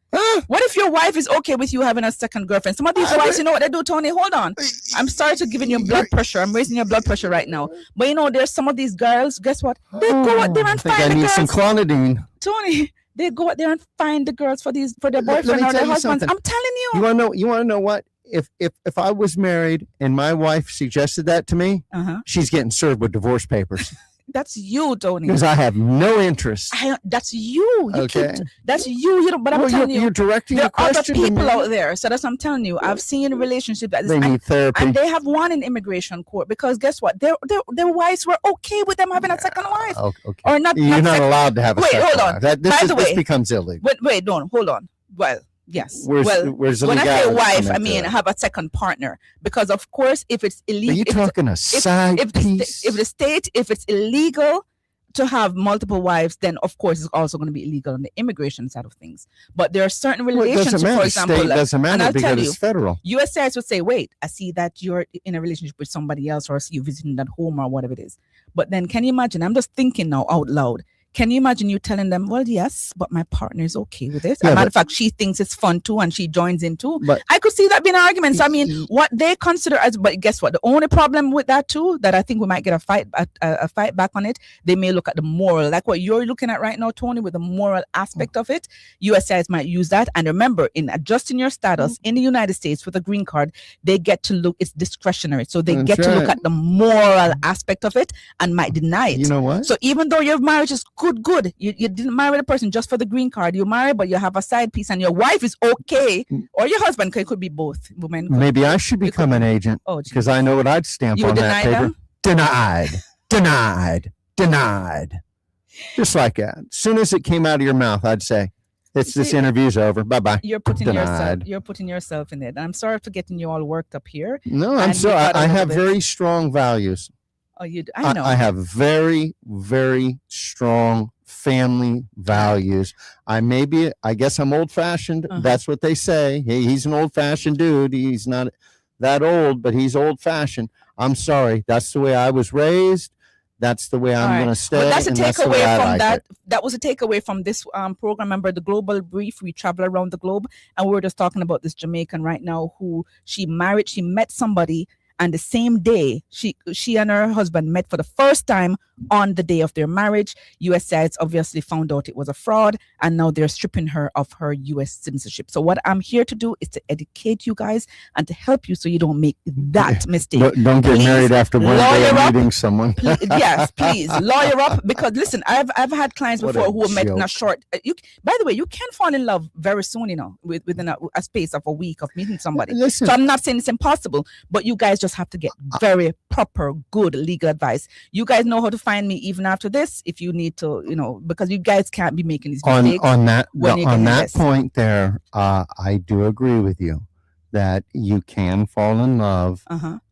What if your wife is okay with you having a second girlfriend? Some of these wives, you know what they do, Tony? Hold on. I'm sorry to giving you blood pressure. I'm raising your blood pressure right now. But you know, there's some of these girls, guess what? They go out there and find the girls. I need some clonidine. Tony, they go out there and find the girls for their boyfriend or their husbands. I'm telling you. You want to know what? If I was married and my wife suggested that to me, she's getting served with divorce papers. That's you, Tony. Because I have no interest. That's you. Okay. That's you. You know, but I'm telling you, you're directing there the are other question to people me. out there. So that's what I'm telling you. I've seen relationships that they need therapy, and they have won in immigration court because guess what? Their wives were okay with them having a second wife. Okay. Or not. You're not allowed to have a second hold on. wife. This becomes illegal. Wait, no, hold on. Well. Yes. Where's when I say wife, I mean have a second partner because, of course, if it's illegal, are you talking a side piece? If it's illegal to have multiple wives, then of course it's also going to be illegal on the immigration side of things. But there are certain relationships, for example, state doesn't matter, and I'll because tell you, it's federal. USCIS would say, "Wait, I see that you're in a relationship with somebody else, or I see you visiting that home, or whatever it is." But then, can you imagine? I'm just thinking now out loud. Can you imagine you telling them, well, yes, but my partner is okay with it? Yeah, As a matter of fact, she thinks it's fun too, and she joins in too. But I could see that being arguments. I mean, what they consider as, but guess what? The only problem with that too, that I think we might get a fight back on it, they may look at the moral, like what you're looking at right now, Tony, with the moral aspect of it. USCIS might use that. And remember, in adjusting your status in the United States with a green card, they get to look, it's discretionary. So they get to look at the moral aspect of it and might deny it. You know what? So even though your marriage is good, you didn't marry the person just for the green card. You marry, but you have a side piece, and your wife is okay, or your husband, because it could be both. Women. Maybe I should become an agent because I know what I'd stamp on that paper. Them? Denied. Just like that. As soon as it came out of your mouth, I'd say, this interview's over. Bye-bye. You're putting yourself in it. And I'm sorry for getting you all worked up here. No, I'm sorry. I have very strong values. Oh, you do? I know. I have very, very strong family values. I guess I'm old-fashioned. That's what they say. He's an old-fashioned dude. He's not that old, but he's old-fashioned. I'm sorry. That's the way I was raised. That's the way I'm going to stay. Well, that's a takeaway from that. It. That was a takeaway from this program. Remember the Global Brief? We travel around the globe, and we were just talking about this Jamaican right now who she married. She met somebody, and the same day she and her husband met for the first time on the day of their marriage. USCIS obviously found out it was a fraud, and now they're stripping her of her U.S. citizenship. So what I'm here to do is to educate you guys and to help you so you don't make that mistake. Don't get married after one day of meeting someone. Yes, please lawyer up, because listen, I've had clients before who met in a short. By the way, you can fall in love very soon, within a space of a week of meeting somebody. Listen. So I'm not saying it's impossible, but you guys just have to get very proper, good legal advice. You guys know how to find me even after this if you need to, because you guys can't be making these mistakes. On that point there, I do agree with you that you can fall in love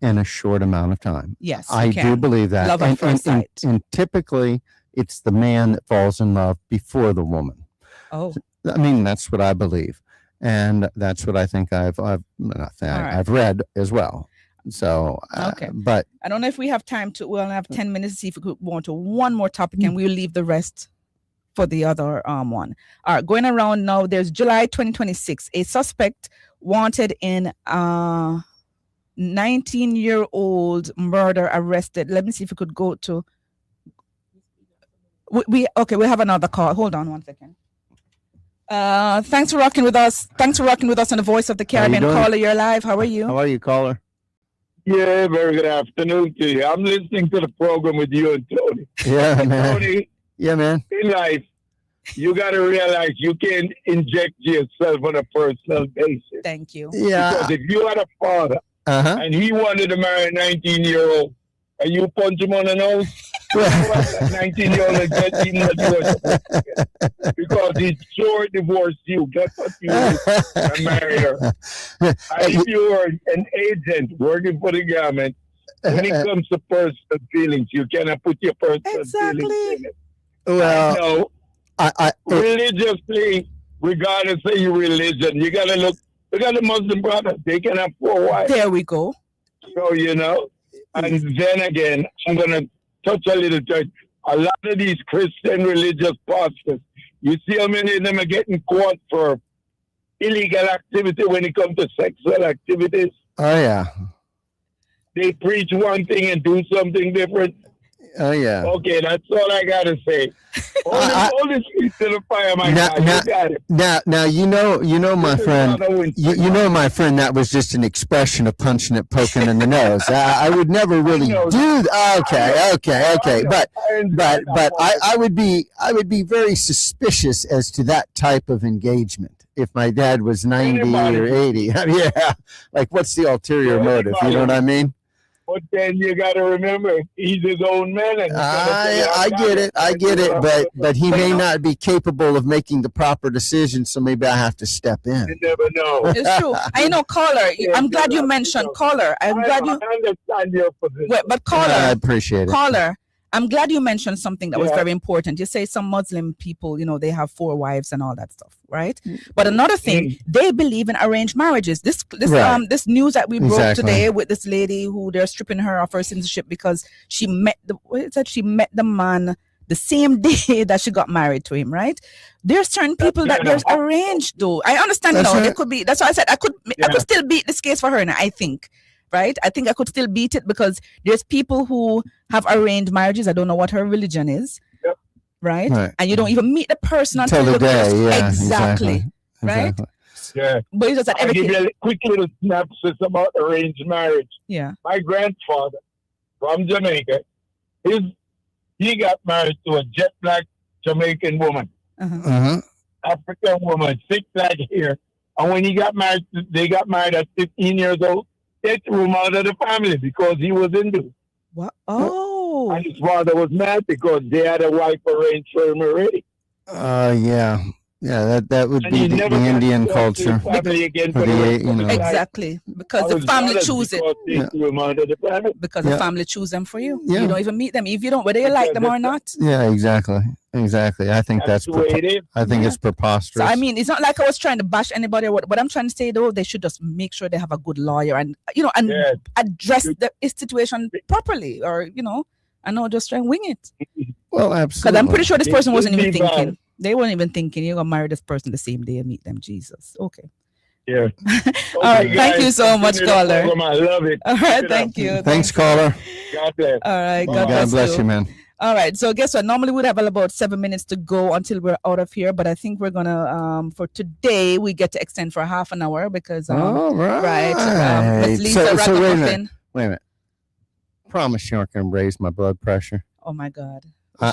in a short amount of time. Yes, I do believe that. Love at first sight. And typically it's the man that falls in love before the woman. Oh, I mean, that's what I believe, and that's what I think I've read as well. So, okay. But I don't know if we have time to. We'll have 10 minutes to see if we could go on to one more topic, and we'll leave the rest for the other one. All right, going around now. There's July 2026. A suspect wanted in 19-year-old murder arrested. Let me see if we could go to. We have another call. Hold on one second. Thanks for rocking with us. Thanks for rocking with us on the Voice of the Caribbean. Caller, you're live. How are you? How are you, caller? Yeah, very good afternoon to you. I'm listening to the program with you and Tony. Yeah, man. Tony, yeah, man. In life, you got to realize you can inject yourself on a personal basis. Thank you. Yeah. Because if you had a father and he wanted to marry a 19-year-old, and you punch him on the nose, 19-year-old and get him the divorce because he sure divorced you. Guess what you did? I married her. And if you are an agent working for the government, when it comes to personal feelings, you cannot put your personal feelings in it. Well, religiously, regardless of your religion, you got to look at the Muslim brothers. They can have 4 wives. There we go. So, and then again, I'm going to touch a little church. A lot of these Christian religious pastors, you see how many of them are getting caught for illegal activity when it comes to sexual activities? Oh, yeah. They preach one thing and do something different. Oh, yeah. Okay, that's all I got to say. Hold this piece to the fire, my God. You got it. Now, my friend, my friend, that was just an expression of punching it, poking in the nose. I would never really do that. Okay. But I would be very suspicious as to that type of engagement. If my dad was 90 or 80, yeah, like what's the ulterior motive? You know what I mean? But then you got to remember, he's his own man. And I get it, but he may not be capable of making the proper decision, so maybe I have to step in. You never know. It's true. I know, caller. I'm glad you mentioned caller. I'm glad you understand your position. But caller, I appreciate it. Caller, I'm glad you mentioned something that was very important. You say some Muslim people, they have 4 wives and all that stuff, right? But another thing, they believe in arranged marriages. This news that we broke today with this lady who they're stripping her of her citizenship because she met the man the same day that she got married to him, right? There's certain people that there's arranged though. I understand now. It could be, that's why I said I could still beat this case for her now, I think. Right? I think I could still beat it because there's people who have arranged marriages. I don't know what her religion is. Yep. Right? And you don't even meet the person until the day. Yeah, exactly. Right? Exactly. Yeah. But it's just that I'll give everything. you a quick little synopsis about arranged marriage. Yeah. My grandfather from Jamaica, he got married to a jet black Jamaican woman, African woman, 6 black hair. And when he got married, they got married at 15 years old. They threw him out of the family because he was Hindu. What? Oh. And his father was mad because they had a wife arranged for him already. Yeah, that would be the Indian culture. Exactly. Because the family choose it. Because the family choose them for you. Yeah. You don't even meet them. If you don't, whether you like them or not. Yeah, exactly. I think that's I think it's preposterous. So I mean, it's not like I was trying to bash anybody. What I'm trying to say though, they should just make sure they have a good lawyer and address the situation properly, or and not just try and wing it. Well, absolutely. Because I'm pretty sure this person wasn't even thinking. They weren't even thinking you're gonna marry this person the same day and meet them. Jesus. Okay. Yeah. All right. Thank you so much, caller. I love it. All right. Thank you. Thanks, caller. God bless. All right. God bless you, man. All right. So guess what? Normally we'd have about 7 minutes to go until we're out of here, but I think we're gonna for today we get to extend for half an hour because all right. Miss Lisa So wait a Ragamuffin. minute. Promise you aren't gonna raise my blood pressure. Oh my God.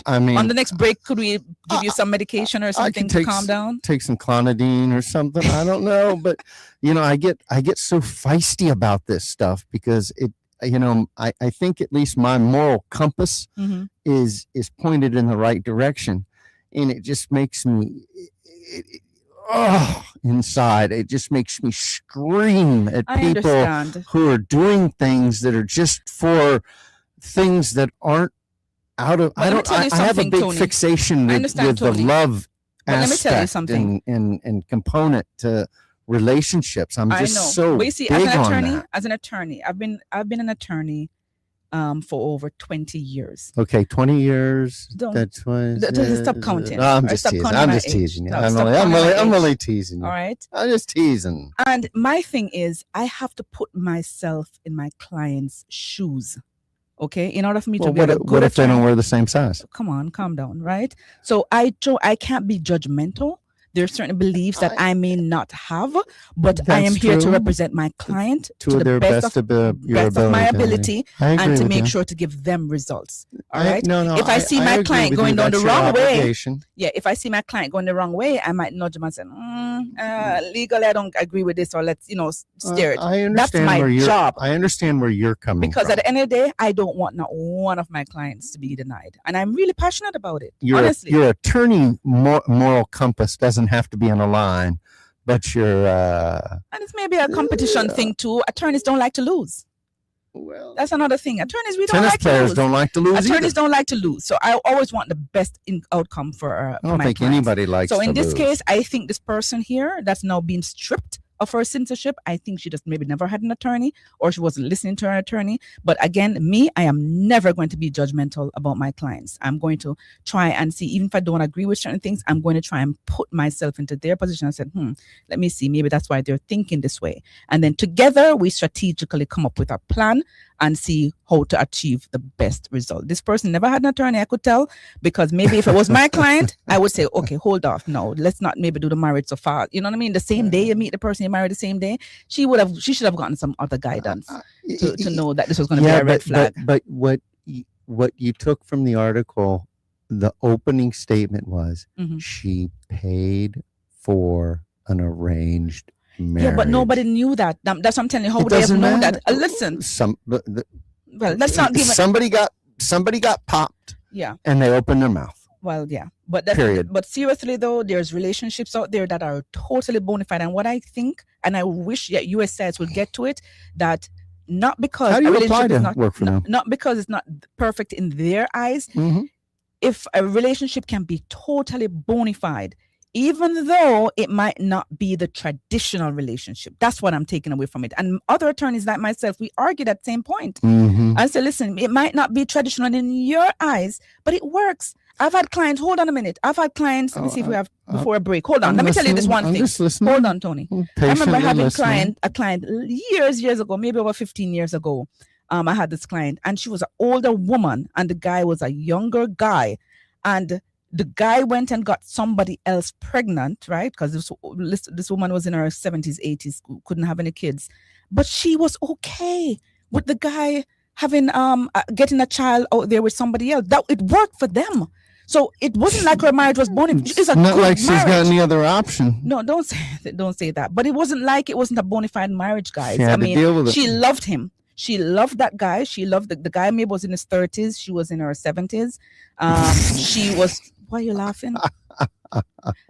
I mean, on the next break, could we give you some medication or something to calm down? Take some Clonidine or something. I don't know, but I get so feisty about this stuff because it. I think at least my moral compass is pointed in the right direction, and it just makes me inside. It just makes me scream at people who are doing things that are just for things that aren't out of. I have a big fixation with the love aspect and component to relationships. I'm just so but you see, big as an attorney, I've been an attorney for over 20 years. Okay, 20 years. Stop counting. No, I'm just teasing you. I'm only teasing you. All right. I'm just teasing. And my thing is, I have to put myself in my client's shoes. Okay, in order for me to be a good what if they don't wear the same size? Come on, calm down, right? So I can't be judgmental. There are certain beliefs that I may not have, but I am here to represent my client to the best of my ability and to make sure to give them results. All right. If I see my client going down the wrong way, if I see my client going the wrong way, I might nudge him and say, legally, I don't agree with this, or let's steer it. That's my job. I understand where you're coming because from. At the end of the day, I don't want not one of my clients to be denied, and I'm really passionate about it. Honestly, your attorney moral compass doesn't have to be on a line, but you're and it's maybe a competition thing too. Attorneys don't like to lose. Well, that's another thing. Attorneys, we don't tennis like players to lose. don't like to lose. Attorneys don't like to lose. So I always want the best outcome for I don't my think clients. anybody likes. So in to this lose. case, I think this person here that's now being stripped of her citizenship, I think she just maybe never had an attorney, or she wasn't listening to her attorney. But again, I am never going to be judgmental about my clients. I'm going to try and see, even if I don't agree with certain things, I'm going to try and put myself into their position and say, let me see, maybe that's why they're thinking this way. And then together we strategically come up with a plan and see how to achieve the best result. This person never had an attorney, I could tell, because maybe if it was my client, I would say, okay, hold off. No, let's not maybe do the marriage so far. You know what I mean? The same day you meet the person you marry the same day, she should have gotten some other guidance to know that this was going to be a red flag. But what you took from the article, the opening statement was she paid for an arranged marriage. Yeah, but nobody knew that. That's what I'm telling you. How would they have known that? Listen. Well, let's not give it. Somebody got popped. Yeah. And they opened their mouth. Well, yeah. But period. But seriously though, there's relationships out there that are totally bona fide. And what I think, and I wish that US sides would get to it, that not because how do you apply to not, work for them? Not because it's not perfect in their eyes. If a relationship can be totally bona fide, even though it might not be the traditional relationship. That's what I'm taking away from it. And other attorneys like myself, we argue that same point. I say, listen, it might not be traditional in your eyes, but it works. I've had clients. Hold on a minute. I've had clients. Let me see if we have before a break. Hold on. Let me tell you this one thing. Hold on, Tony. I remember having a client years ago, maybe over 15 years ago. I had this client, and she was an older woman, and the guy was a younger guy, and the guy went and got somebody else pregnant, right? Because this woman was in her 70s, 80s, couldn't have any kids, but she was okay with the guy having getting a child out there with somebody else. That it worked for them. So it wasn't like her marriage was bona fide. It's a not good like she's marriage. got any other option. No, don't say that. But it wasn't like it wasn't a bona fide marriage, guys. She had to deal with it. She loved him. She loved that guy. She loved the guy. Maybe was in his 30s. She was in her 70s. She was. Why are you laughing?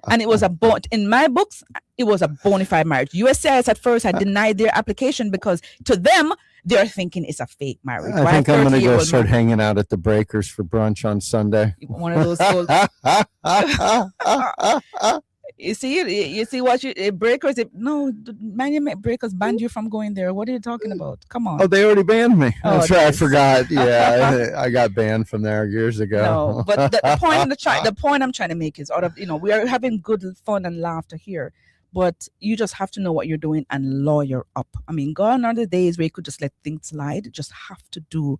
And it was in my books, it was a bona fide marriage. USCIS at first had denied their application because to them, they're thinking it's a fake marriage. I think I'm going to go start hanging out at the Breakers for brunch on Sunday. One of those. You see what Breakers. Breakers banned you from going there. What are you talking about? Come on. Oh, they already banned me. Oh, That's right. I forgot. Yeah, I got banned from there years ago. No, but the point I'm trying to make is we are having good fun and laughter here. But you just have to know what you're doing and lawyer up. I mean, gone are the days where you could just let things slide. You just have to do,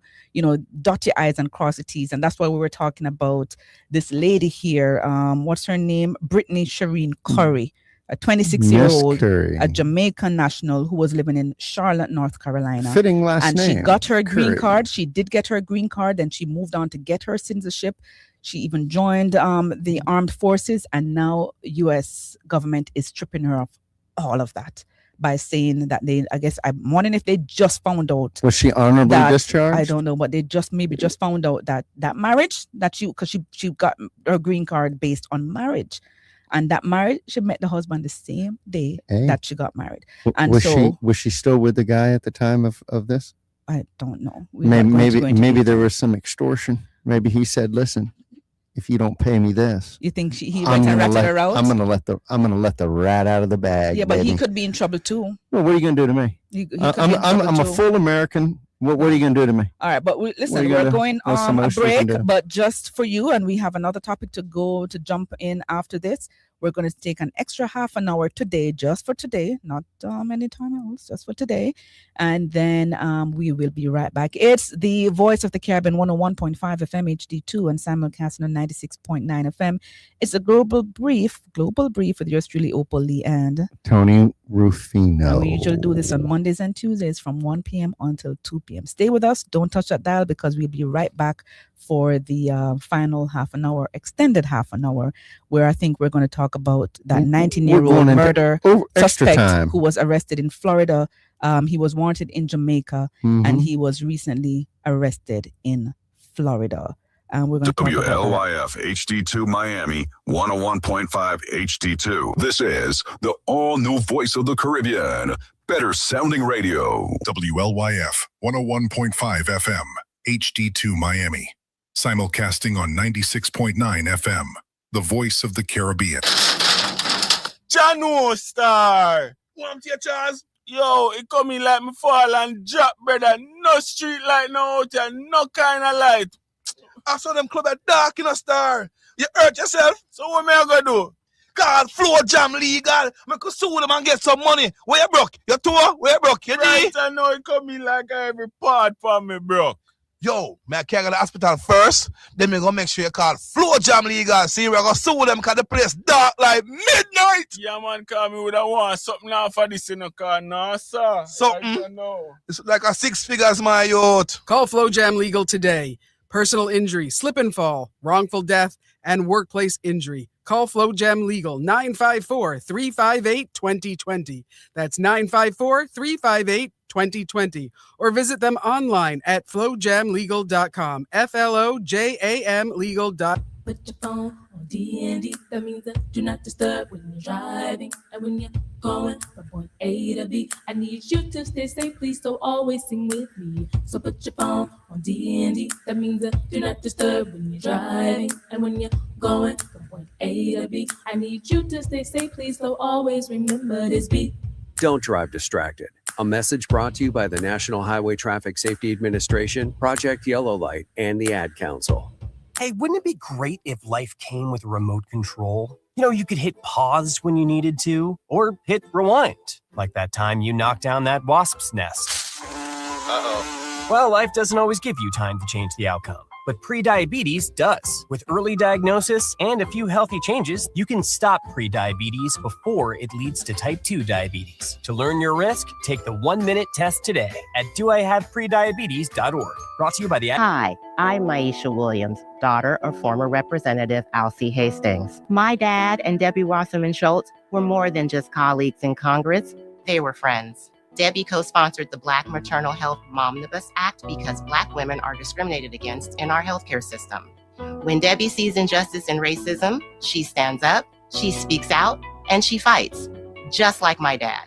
dot your I's and cross your T's. And that's why we were talking about this lady here. What's her name? Brittany Shireen Curry, a 26-year-old, a Jamaican national who was living in Charlotte, North Carolina. Fitting last name. And she got her green Curry. card. She did get her green card, and she moved on to get her citizenship. She even joined the armed forces, and now U.S. government is stripping her of all of that by saying that I'm wondering if they just found out. Was she honorably discharged? I don't know, but they just found out that marriage because she got her green card based on marriage, and that marriage, she met the husband the same day that she got married. And was she still with the guy at the time of this? I don't know. Maybe there was some extortion. Maybe he said, "Listen, if you don't pay me this," you think he went and ratted her out? I'm gonna let the rat out of the bag. Yeah, but baby. he could be in trouble too. Well, what are you gonna do to me? I'm a full American. What are you gonna do to me? All right, but listen, we're going on a break, but just for you, and we have another topic to jump in after this. We're going to take an extra half an hour today, just for today, not any time else, just for today. And then we will be right back. It's the Voice of the Caribbean, 101.5 FM HD2 and simulcast on 96.9 FM. It's a global brief with yours truly, Opal Lee and Tony Rufino. We usually do this on Mondays and Tuesdays from 1 p.m. until 2 p.m. Stay with us. Don't touch that dial because we'll be right back for the final half an hour, extended half an hour, where I think we're going to talk about that 19-year-old murder suspect who was arrested in Florida. He was wanted in Jamaica, and he was recently arrested in Florida. And we're going to WLYF HD2 Miami, 101.5 HD2. This is the all-new Voice of the Caribbean. Better sounding radio. WLYF 101.5 FM, HD2 Miami. Simulcasting on 96.9 FM. The Voice of the Caribbean. Jano Star! Want your Charles? Yo, it coming like me fall and drop, brother. No street light, no out here, no kind of light. I saw them club at dark in a Star. You hurt yourself? So what me I gonna do? God, Flow Jam legal. I could sue them and get some money. Where you broke? Your tour? Where you broke? You right, I know it coming like every part for me, bro. Yo, me I carry to the hospital first. Then me gonna make sure you call Flow Jam legal. See, we're gonna sue them because the place dark like midnight. Yeah, man, call me with a want something now for this in the car, no, sir. Something? It's like a 6 figures, my youth. Call Flow Jam Legal today. Personal injury, slip and fall, wrongful death, and workplace injury. Call Flow Jam Legal, 954-358-2020. That's 954-358-2020. Or visit them online at flowjamlegal.com. FLOJAM legal.com. Put your phone on D&D. That means that do not disturb when you're driving. And when you're going from point A to B, I need you to stay safe, please, so always sing with me. So put your phone on D&D. That means that do not disturb when you're driving. And when you're going from point A to B, I need you to stay safe, please, so always remember this beat. Don't drive distracted. A message brought to you by the National Highway Traffic Safety Administration, Project Yellow Light, and the Ad Council. Hey, wouldn't it be great if life came with a remote control? You know, you could hit pause when you needed to, or hit rewind, like that time you knocked down that wasp's nest. Uh-oh. Well, life doesn't always give you time to change the outcome, but prediabetes does. With early diagnosis and a few healthy changes, you can stop prediabetes before it leads to type 2 diabetes. To learn your risk, take the 1-minute test today at doihaveprediabetes.org. Brought to you by the... Hi, I'm Maisha Williams, daughter of former Representative Alcee Hastings. My dad and Debbie Wasserman Schultz were more than just colleagues in Congress. They were friends. Debbie co-sponsored the Black Maternal Health Momnibus Act because Black women are discriminated against in our healthcare system. When Debbie sees injustice and racism, she stands up, she speaks out, and she fights, just like my dad.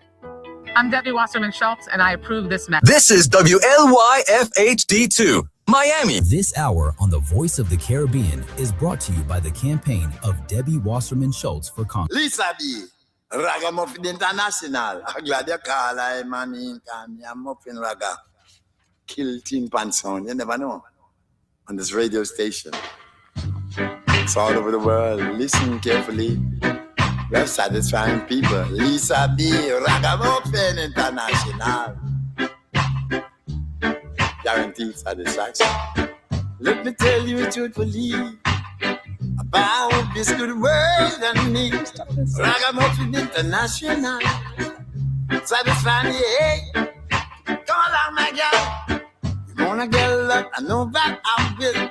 I'm Debbie Wasserman Schultz, and I approve this message. This is WLYFHD2, Miami. This hour on The Voice of the Caribbean is brought to you by the campaign of Debbie Wasserman Schultz for Congress. Lisa B. Ragamuffin International. I'm glad you call I man in I'm Muffin Raga. Kill Tin Pan sound. You never know. On this radio station. It's all over the world. Listen carefully. We have satisfying people. Lisa B. Ragamuffin International. Guaranteed satisfaction. Let me tell you truthfully about this good world and me. Ragamuffin International. Satisfying the hey. Come along, my girl. You're gonna get love. I know that I will.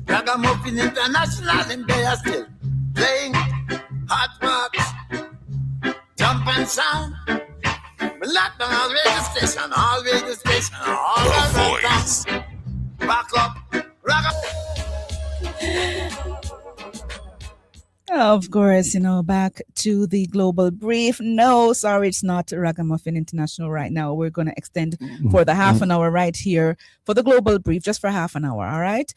Ragamuffin International in there still. Playing hot rocks, jump and sound. We lock down all radio station, all voice. Back up, rock up. Of course, back to the global brief. No, sorry, it's not Ragamuffin International right now. We're going to extend for the half an hour right here for the global brief, just for half an hour, all right?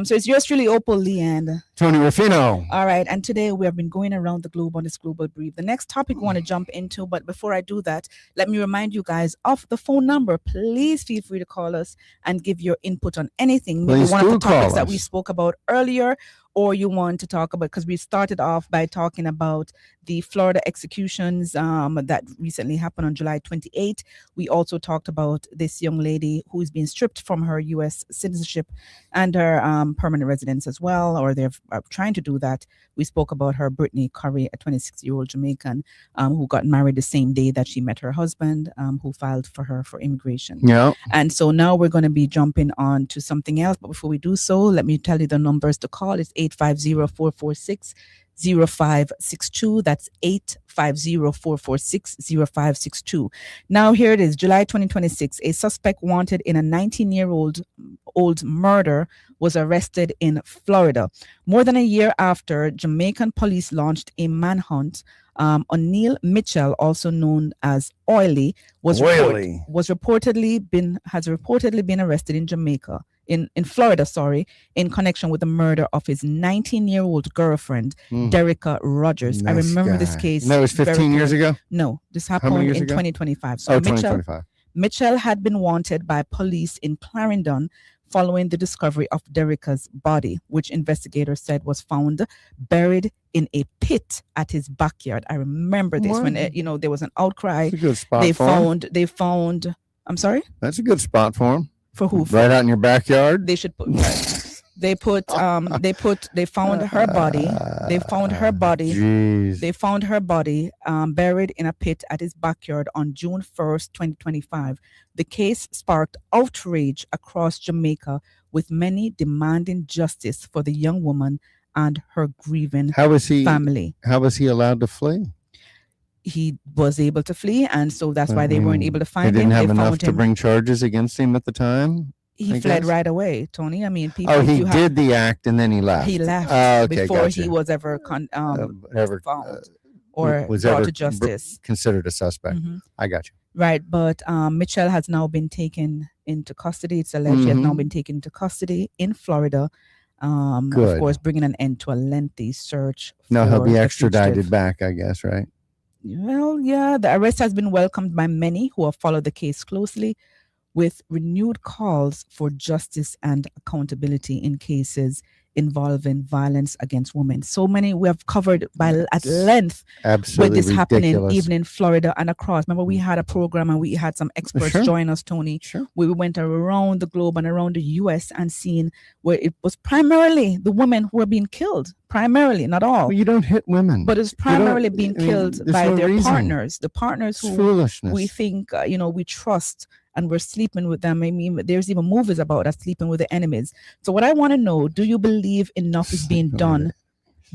So it's yours truly, Opal Lee and Tony Rufino. All right, and today we have been going around the globe on this global brief. The next topic we want to jump into, but before I do that, let me remind you guys of the phone number. Please feel free to call us and give your input on anything. Maybe one of the topics that we spoke about earlier, or you want to talk about, because we started off by talking about the Florida executions that recently happened on July 28. We also talked about this young lady who's been stripped from her U.S. citizenship and her permanent residence as well, or they're trying to do that. We spoke about her, Brittany Curry, a 26-year-old Jamaican who got married the same day that she met her husband, who filed for her for immigration. Yeah. And so now we're going to be jumping on to something else. But before we do so, let me tell you the numbers to call. It's 850-446-0562. That's 850-446-0562. Now here it is, July 2026. A suspect wanted in a 19-year-old murder was arrested in Florida. More than a year after, Jamaican police launched a manhunt. O'Neill Mitchell, also known as Oily, has reportedly been arrested in Jamaica. In Florida, in connection with the murder of his 19-year-old girlfriend, Derica Rogers. I remember this case. And that was 15 years ago? No, this happened in 2025. So 2025. Mitchell had been wanted by police in Clarendon following the discovery of Derica's body, which investigators said was found buried in a pit at his backyard. I remember this when there was an outcry. That's a good spot They found. I'm sorry. That's a good spot for him. For who? Right out in your backyard. They should put. They found her body. They found her body. Jeez. They found her body buried in a pit at his backyard on June 1st, 2025. The case sparked outrage across Jamaica, with many demanding justice for the young woman and her grieving family. How was he allowed to flee? He was able to flee, and so that's why they weren't able to find him. They didn't have enough to bring charges against him at the time? He fled right away, Tony. I mean, people. Oh, he did the act and then he left. He left before he was ever found or brought to justice. Considered a suspect. Mm-hmm. I got you. Right, but Mitchell has now been taken into custody. It's alleged he has now been taken into custody in Florida. Of course, bringing an end to a lengthy search. Now he'll be extradited back, I guess, right? Well, yeah. The arrest has been welcomed by many who have followed the case closely, with renewed calls for justice and accountability in cases involving violence against women. So many we have covered at length Absolutely with this happening ridiculous. even in Florida and across. Remember, we had a program and we had some experts Sure. join us, Tony. Sure. We went around the globe and around the US and seen where it was primarily the women who were being killed. Primarily, not all. Well, you don't hit women. But it's primarily being killed there's by no their reason. partners, the partners It's who foolishness. we think, we trust and we're sleeping with them. I mean, there's even movies about us sleeping with the enemies. So what I want to know, do you believe enough is being done?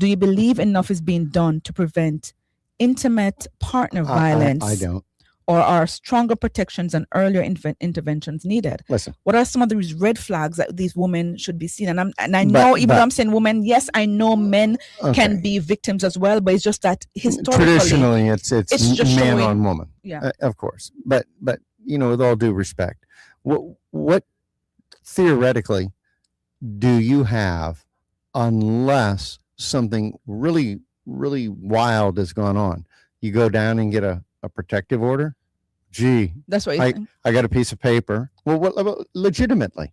Do you believe enough is being done to prevent intimate partner violence? I don't. Or are stronger protections and earlier interventions needed? Listen. What are some of these red flags that these women should be seeing? And I know, even though I'm saying women, yes, I know men can be victims as well, but it's just that historically, traditionally it's just man showing- on woman. Yeah. Of course. But with all due respect, what theoretically do you have, unless something really, really wild has gone on? You go down and get a protective order. Gee, that's what I got a piece of paper. Well, what legitimately?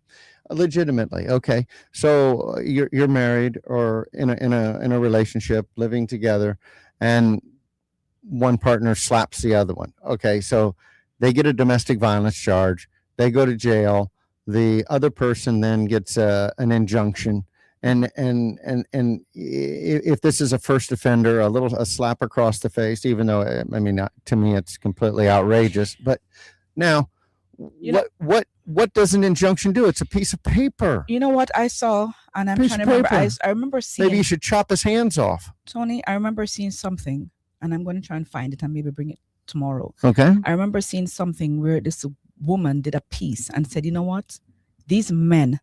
Okay. So you're married or in a relationship, living together, and one partner slaps the other one. Okay. So they get a domestic violence charge. They go to jail. The other person then gets an injunction. And if this is a first offender, a slap across the face, even though, I mean, to me, it's completely outrageous. But now, what does an injunction do? It's a piece of paper. You know what I saw, and I'm Piece trying of to remember. paper. I remember seeing. Maybe you should chop his hands off. Tony, I remember seeing something, and I'm going to try and find it and maybe bring it tomorrow. Okay. I remember seeing something where this woman did a piece and said, you know what? These men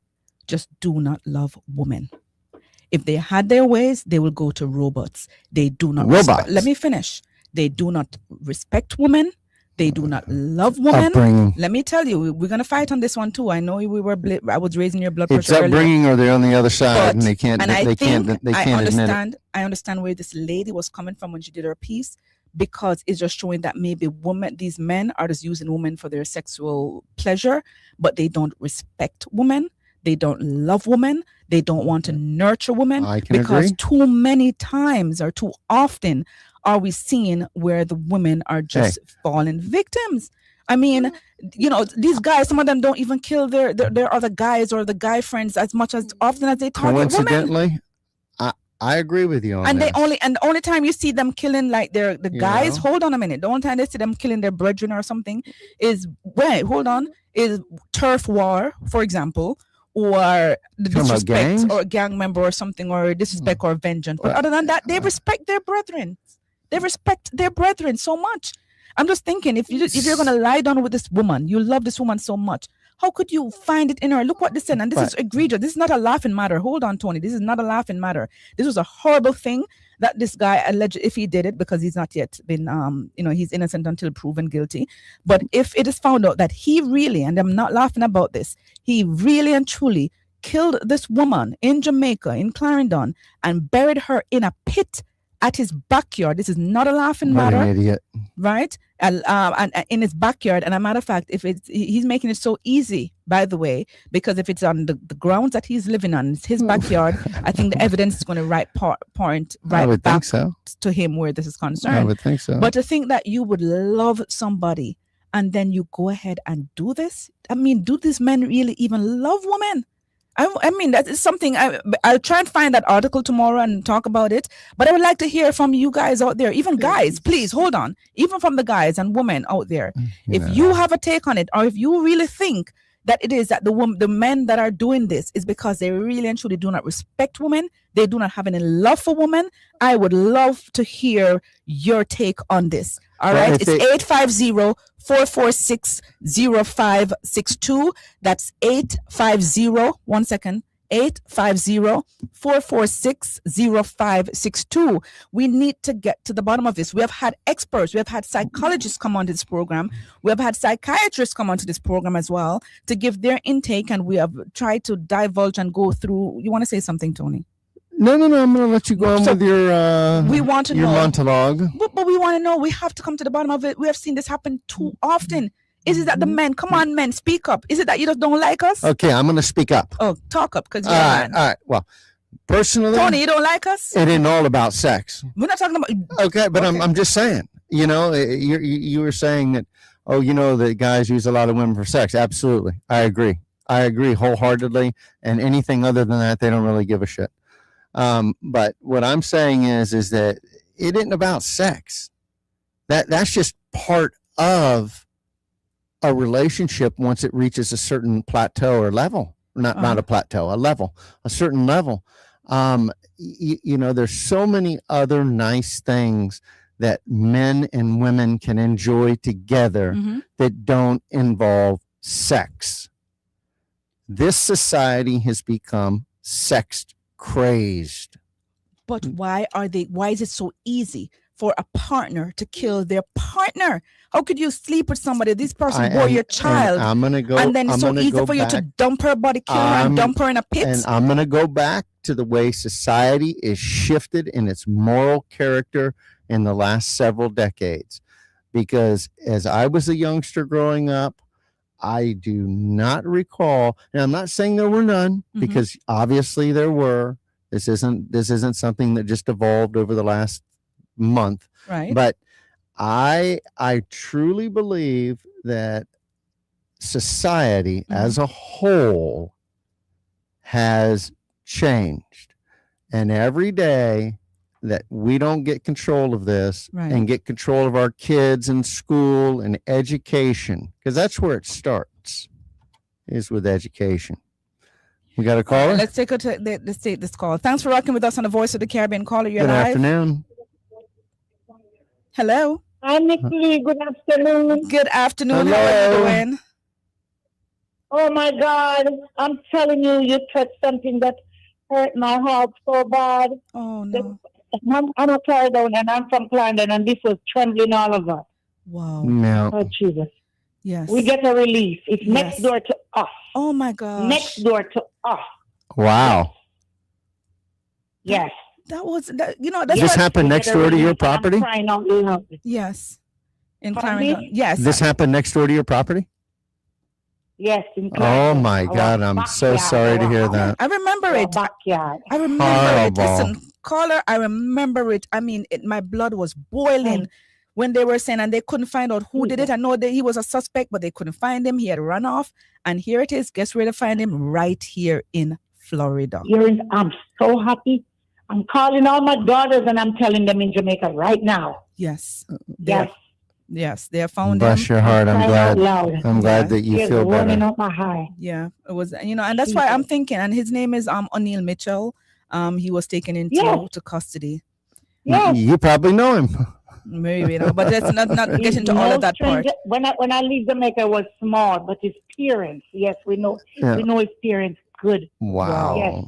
just do not love women. If they had their ways, they will go to robots. They do not Robots. let me finish. They do not respect women. They do not love women. Upbringing. Let me tell you, we're going to fight on this one too. I know I was raising your blood It's pressure earlier. upbringing, or they're on the other side, and they can't. And They can't admit it. I understand where this lady was coming from when she did her piece, because it's just showing that maybe these men are just using women for their sexual pleasure, but they don't respect women. They don't love women. They don't want to nurture women, I can because agree. too many times or too often are we seeing where the women are just falling victims. I mean, these guys, some of them don't even kill their other guys or the guy friends as much as often as they target women. Coincidentally, I agree with you on And this. the only time you see them killing like the guys, know? hold on a minute. The only time they see them killing their brethren or something is is turf war, for example, or the Talking about disrespect gangs? or a gang member or something, or disrespect or vengeance. But other than that, they respect their brethren. They respect their brethren so much. I'm just thinking, if you're gonna lie down with this woman, you love this woman so much, how could you find it in her? Look what this is, and this is egregious. This is not a laughing matter. Hold on, Tony. This is not a laughing matter. This was a horrible thing that this guy alleged, if he did it, because he's not yet been, he's innocent until proven guilty. But if it is found out that he really, and I'm not laughing about this, he really and truly killed this woman in Jamaica, in Clarendon, and buried her in a pit at his backyard. This is not a laughing What matter. an idiot. Right? And in his backyard. And a matter of fact, he's making it so easy, by the way, because if it's on the grounds that he's living on, it's his backyard, I think the evidence is going to point I would back think so. to him where this is concerned. I would think so. But to think that you would love somebody and then you go ahead and do this, I mean, do these men really even love women? I mean, that is something I'll try and find that article tomorrow and talk about it. But I would like to hear from you guys out there, even guys, please hold on, even from the guys and women out there. If you have a take on it, or if you really think that it is that the men that are doing this is because they really and truly do not respect women, they do not have any love for women, I would love to hear your take on this. All right, it's 850-446-0562. That's 850-446-0562. We need to get to the bottom of this. We have had experts, we have had psychologists come on this program, we have had psychiatrists come onto this program as well to give their intake, and we have tried to divulge and go through. You want to say something, Tony? No. I'm going to let you go on with your. We want to your know. monologue. But we want to know. We have to come to the bottom of it. We have seen this happen too often. Is it that the men? Come on, men, speak up. Is it that you just don't like us? Okay, I'm going to speak up. Oh, talk up, because All right. Well, Personally, Tony, you don't like us? It ain't all about sex. We're not talking about. Okay, but I'm just saying. You know, you were saying that. Oh, you know that guys use a lot of women for sex. Absolutely, I agree wholeheartedly. And anything other than that, they don't really give a shit. But what I'm saying is that it isn't about sex. That's just part of a relationship once it reaches a certain plateau or level. Not a plateau, a level, a certain level. You know, there's so many other nice things that men and women can enjoy together that don't involve sex. This society has become sex crazed. But why is it so easy for a partner to kill their partner? How could you sleep with somebody? This person bore your child. And I'm gonna go. And then it's so easy for you to dump her body, kill her, and dump her in a pit. And I'm gonna go back to the way society is shifted in its moral character in the last several decades. Because as I was a youngster growing up, I do not recall, and I'm not saying there were none, because obviously there were. This isn't something that just evolved over the last month. Right. But I truly believe that society as a whole has changed. And every day that we don't get control of this and get control of our kids and school and education, because that's where it starts, is with education. We got a caller? Let's take this call. Thanks for rocking with us on the Voice of the Caribbean. Caller, you're live. Good afternoon. Hello. Hi, Nikki. Good afternoon. Good afternoon. Hello. How are you doing? Oh my God! I'm telling you, you touched something that hurt my heart so bad. Oh no! I'm a Clarendon and I'm from Clarendon, and this was trembling all over. Wow! No. Oh Jesus! Yes. We get a relief. It's next door to us. Oh my God! Next door to us. Wow. Yes. That was that. You know, that's This what happened next door to your property? I'm crying out loud. Yes. In Pardon Clarendon. me? Yes. This happened next door to your property? Yes. In Oh Clarendon. my Our God, I'm so backyard, sorry to our hear house, that. I remember our it. backyard. I remember Horrible. it. Listen, caller, I remember it. I mean, my blood was boiling when they were saying, and they couldn't find out who did it. I know that he was a suspect, but they couldn't find him. He had run off. And here it is. Guess where to find him? Right here in Florida. I'm so happy. I'm calling all my daughters and I'm telling them in Jamaica right now. Yes. Yes. Yes, they found him. Bless your heart. I'm crying glad. out loud. I'm glad that you Tears feel running better. up my high. Yeah, it was, you know, and that's why I'm thinking, and his name is O'Neill Mitchell. He was taken into to custody. Yes. You probably know him. Maybe, you know, but let's not get into all of that part. When I leave Jamaica, it was small, but his parents, yes, we know his parents good. Wow. Yes.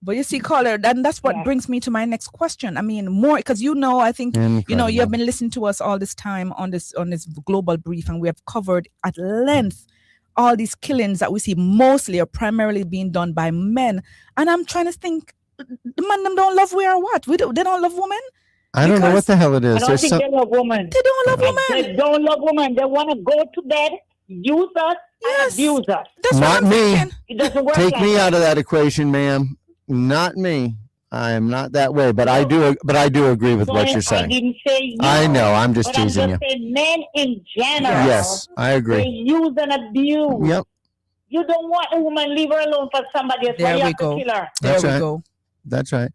But you see, caller, and that's what brings me to my next question. I mean, more because I think you know you have been listening to us all this time on this global brief, and we have covered at length all these killings that we see mostly or primarily being done by men. And I'm trying to think, the men them don't love we or what? They don't love women. I don't know what the hell it is. I don't think they love women. They don't love women. They don't love women. They want to go to bed, use us, and abuse us. That's Not me. It doesn't work. Take like me that. out of that equation, ma'am. Not me. I am not that way, but I do agree with what you're saying. I didn't say you. I know. I'm just but teasing I'm you. just saying men in general. Yes, I They agree. use and abuse. Yep. You don't want a woman, leave her alone for somebody else. There Why you we have go. to kill her? That's There we right. go. That's right.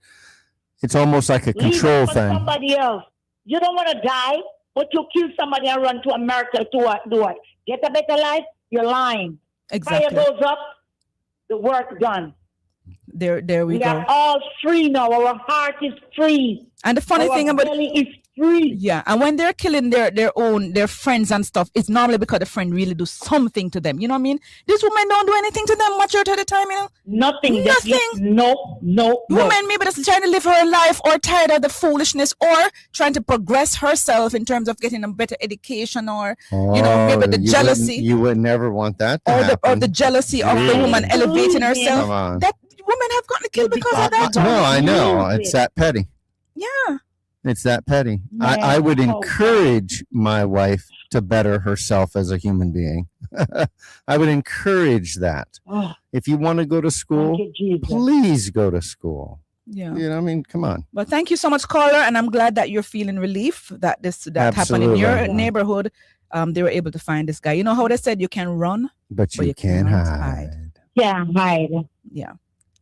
It's almost like a Leave control her for thing. somebody else. You don't want to die, but you kill somebody and run to America to what? Do what? Get a better life? You're lying. Exactly. Fire goes up, the work done. There we We go. are all free now. Our heart is free. And the funny Our thing about belly is free. yeah, and when they're killing their friends and stuff, it's normally because the friend really do something to them. You know what I mean? These women don't do anything to them much of the time, you know. Nothing. Nothing. No. Woman maybe just trying to live her life or tired of the foolishness or trying to progress herself in terms of getting a better education or you know maybe the jealousy You would never want that to or happen. the jealousy of the Really? woman elevating herself. Come on. That women have gotten killed because of that. No, I know. It's that petty. Yeah. It's that petty. I would encourage my wife to better herself as a human being. I would encourage that. Oh, If you want to go to school, thank you, Jesus. please go to school. Yeah. You know, I mean, come on. But thank you so much, caller, and I'm glad that you're feeling relief that happened in your neighborhood. They were able to find this guy. You know how they said you can run, but you can't hide. Yeah, hide. Yeah.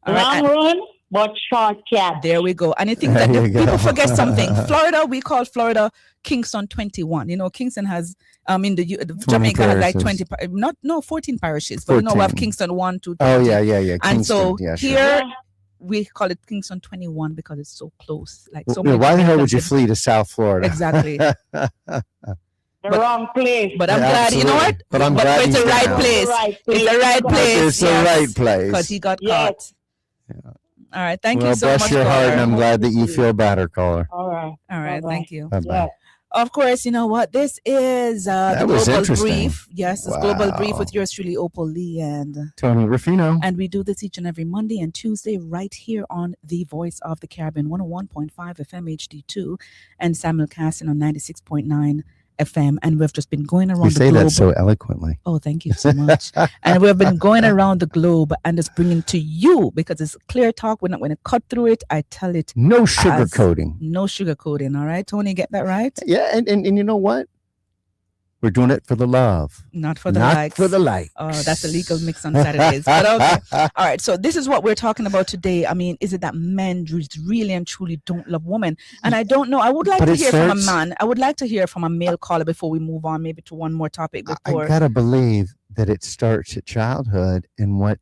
Long run, but short cat. There we go. And I think that people forget something. Florida, we call Florida Kingston 21. You know, Kingston has in Jamaica has like 20 14 parishes. But 14. You know, we have Kingston 1, 2, 3. Oh yeah. And Kingston, so yeah, here sure. we call it Kingston 21 because it's so close. Like so many. Why the hell would you flee to South Florida? Exactly. The wrong place. But I'm glad, you know what? But I'm glad it's the right place. It's the right place. It's the right place. Because he got caught. Yeah. All right. Thank you so much. Bless your heart, and I'm glad that you feel better, caller. All right. Bye-bye. Thank you. Bye-bye. Yeah. Of course, you know what? This is the Global Brief. Yes, it's Global Brief with yours truly, Opal Lee and Tony Ruffino. And we do this each and every Monday and Tuesday right here on the Voice of the Caribbean, 101.5 FM HD2 and simulcasting on 96.9 FM. And we've just been going around the globe. You say that so eloquently. Oh, thank you so much. And we've been going around the globe and just bringing to you, because it's clear talk. We're not going to cut through it. I tell it. No sugarcoating. No sugarcoating. All right, Tony, get that right? Yeah, and you know what? We're doing it for the love. Not for the likes. For the likes. Oh, that's a legal mix on Saturdays. But okay. All right. So this is what we're talking about today. I mean, is it that men really and truly don't love women? And I don't know. I would like to hear from a man. I would like to hear from a male caller before we move on, maybe to one more topic. Before. I gotta believe that it starts at childhood and what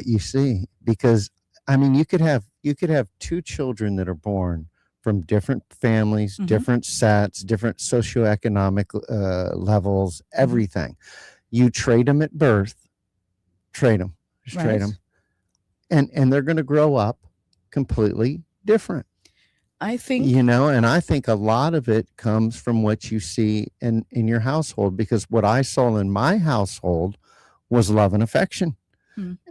you see, because I mean, you could have 2 children that are born from different families, different sets, different socioeconomic levels, everything. You trade them at birth, trade them, and they're going to grow up completely different. I think, you know, and I think a lot of it comes from what you see in your household, because what I saw in my household was love and affection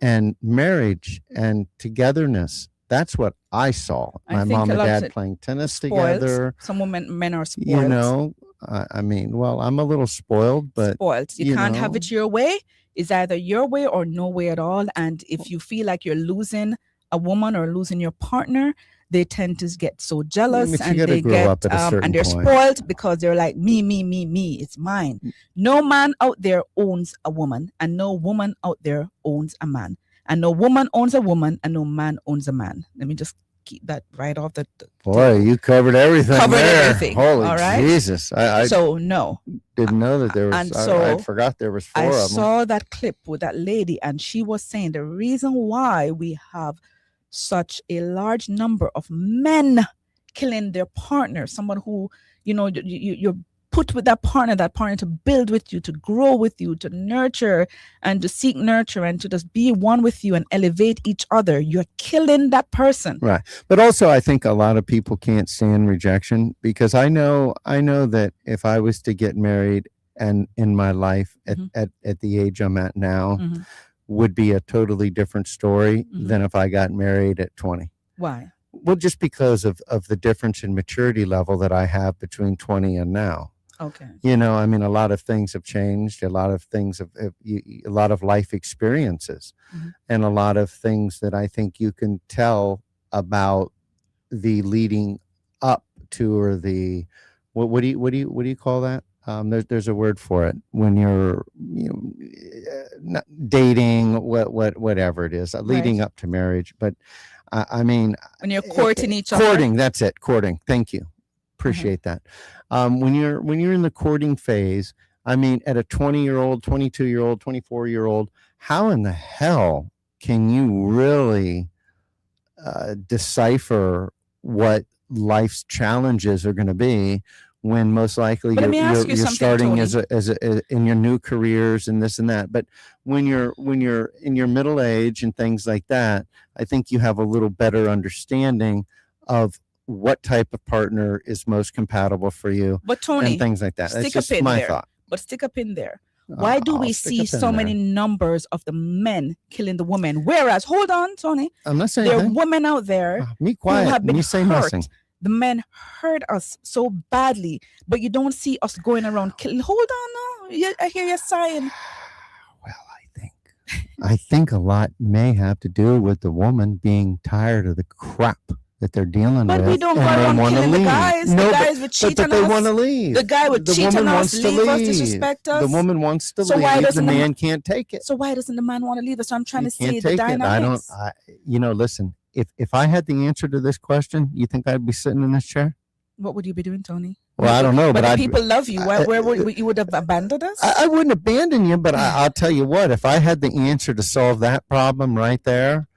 and marriage and togetherness. That's what I saw. My mom and dad playing tennis together. Some men are spoiled. You know, I mean, well, I'm a little spoiled, but spoiled. You can't have it your way. It's either your way or no way at all. And if you feel like you're losing a woman or losing your partner, they tend to get so jealous and they get and they're spoiled because they're like me. It's mine. No man out there owns a woman, and no woman out there owns a man. And no woman owns a woman, and no man owns a man. Let me just keep that right off the boy, you covered everything. Everything. Holy all right? Jesus. I no. Didn't know that there was, and so I forgot there was 4 of them. I saw that clip with that lady, and she was saying the reason why we have such a large number of men killing their partner, someone who, you know, you're put with that partner to build with you, to grow with you, to nurture and to seek nurture and to just be one with you and elevate each other. You're killing that person. Right. But also I think a lot of people can't stand rejection, because I know that if I was to get married and in my life at the age I'm at now would be a totally different story than if I got married at 20. Why? Well, just because of the difference in maturity level that I have between 20 and now. Okay. You know, I mean, a lot of things have changed. A lot of things a lot of life experiences, and a lot of things that I think you can tell about the leading up to, or the what do you call that? There's a word for it when you're not dating, whatever it is, leading up to marriage. But I mean, when you're courting each other. Courting, that's it. Courting. Thank you. Appreciate that. When you're in the courting phase, I mean, at a 20-year-old, 22-year-old, 24-year-old, how in the hell can you really decipher what life's challenges are going to be when most likely you're starting as in your new careers and this and that? But when you're in your middle age and things like that, I think you have a little better understanding of what type of partner is most compatible for you, but Tony, and things like that. That's just my thought. But stick a pin there. Why do we see so many numbers of the men killing the women? Whereas, hold on, Tony, I'm not saying there are women out there be quiet. who have been you say hurt. Nothing. The men hurt us so badly, but you don't see us going around killing. Hold on, now. I hear you sighing. Well, I think a lot may have to do with the woman being tired of the crap that they're dealing But with, we don't and go they around want to killing the leave. guys. No, The guys would cheat but on they us. want to leave. The guy would cheat woman on us, wants to leave us, leave. disrespect us. The woman wants to So why leave. The doesn't the man can't take it. So why doesn't the man want to leave us? So I'm trying He to can't see the take it. dynamics. Listen, if I had the answer to this question, you think I'd be sitting in this chair? What would you be doing, Tony? Well, I don't know, But but if people love you, where would you would have abandoned us? I wouldn't abandon you, but I'll tell you what, if I had the answer to solve that problem right there,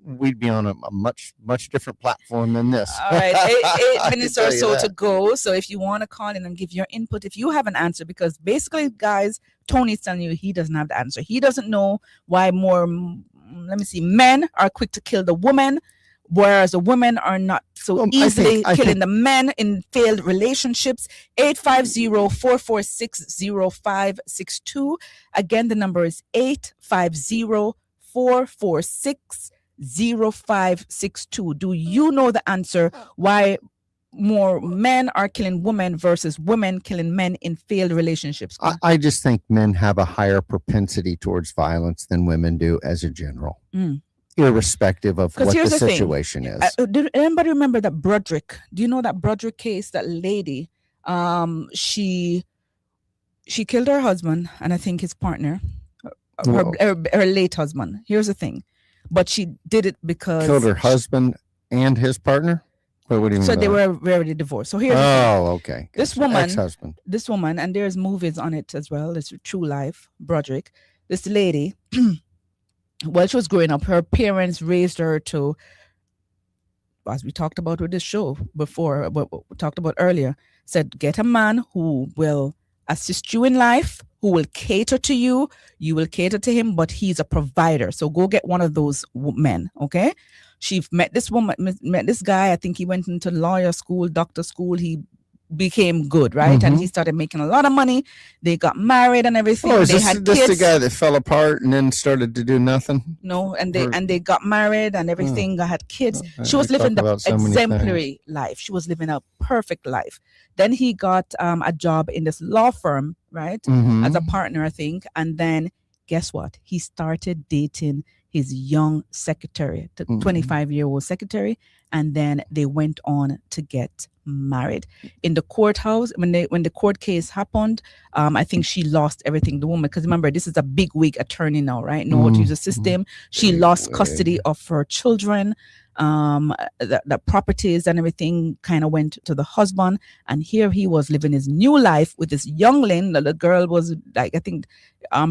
we'd be on a much different platform than this. All right, eight minutes or so that. to go. So if you want to call in and give your input, if you have an answer, because basically, guys, Tony's telling you he doesn't have the answer. He doesn't know why men are quick to kill the woman, whereas the women are not so easily killing the men in failed relationships. 850-446-0562. Again, the number is 850-446-0562. Do you know the answer why more men are killing women versus women killing men in failed relationships? I just think men have a higher propensity towards violence than women do as a general. Irrespective of what the situation is. Did anybody remember that Broderick? Do you know that Broderick case? That lady, she killed her husband and I think his partner, her late husband. Here's the thing, but she did it because killed her husband and his partner. What do you mean? So they were already divorced. So here's okay. This woman, ex-husband. This woman, and there's movies on it as well. It's True Life. Broderick. This lady. While she was growing up, her parents raised her to, as we talked about with this show before, what we talked about earlier, said, get a man who will assist you in life, who will cater to you. You will cater to him, but he's a provider. So go get one of those men, okay? She met this guy. I think he went into lawyer school, doctor school. He became good, right? And he started making a lot of money. They got married and everything. Oh, is they this, had this kids. the guy that fell apart and then started to do nothing? No, and they got married and everything. Had kids. She was I living talk the about so many exemplary life. She was living a perfect life. Then he got a job in this law firm, right, as a partner, I think. And then guess what? He started dating his young secretary, the 25-year-old secretary, and then they went on to get married. In the courthouse, when the court case happened, I think she lost everything. The woman, because remember, this is a big wig attorney now, right? Know how to use the system. She lost custody of her children. The properties and everything kind of went to the husband, and here he was living his new life with this young lady. The girl was like, I think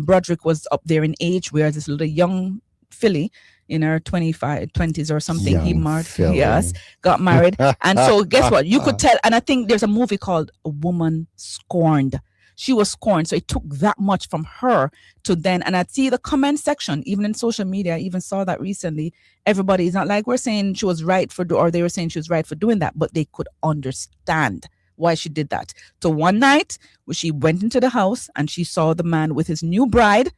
Broderick was up there in age, whereas this little young filly in her 20s or something, he married, got married. And so guess what? You could tell, and I think there's a movie called A Woman Scorned. She was scorned. So it took that much from her to then, and I see the comment section, even in social media, I even saw that recently. Everybody is not like we're saying she was right for, or they were saying she was right for doing that, but they could understand why she did that. So one night, she went into the house and she saw the man with his new bride,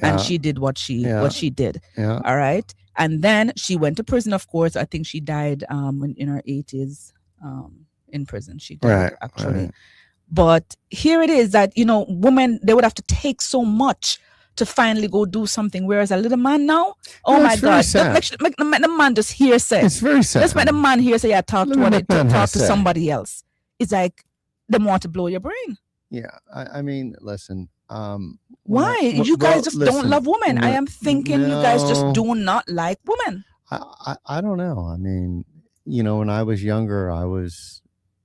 and she did what she did. Yeah. All right. And then she went to prison, of course. I think she died in her 80s in prison. She died, actually. Right. But here it is that, women, they would have to take so much to finally go do something. Whereas a little man now, my God, make the man just hear say. It's very sad. Let's make the man hear say, talk to somebody else. It's like they want to blow your brain. Yeah. I mean, listen. Why? You guys just don't love women. I am thinking you guys just do not like women. I don't know. I mean, when I was younger, I was,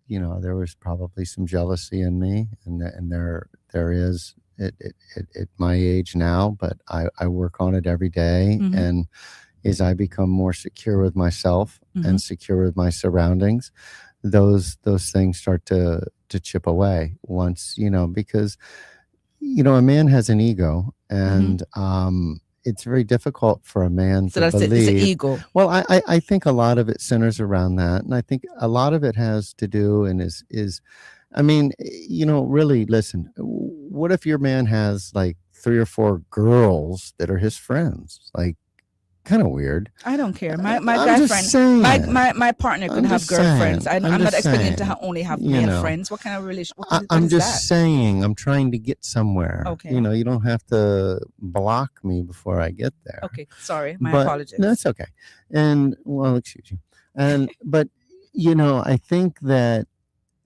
there was probably some jealousy in me, and there is at my age now, but I work on it every day. And as I become more secure with myself and secure with my surroundings, those things start to chip away once, because a man has an ego, and it's very difficult for a man to believe. It's an ego. Well, I think a lot of it centers around that, and I think a lot of it has to do and is I mean, really, listen, what if your man has like 3 or 4 girls that are his friends? Like, kind of weird. I don't care. My I'm guy just friend, saying. my partner could I'm have just girlfriends. saying. I'm not just expecting saying. to only have You male know. friends. What kind of relationship? I'm just saying. I'm trying to get somewhere. Okay. You know, you don't have to block me before I get there. Okay, sorry. My But- apologies. No, it's okay. And well, excuse you. And but you know, I think that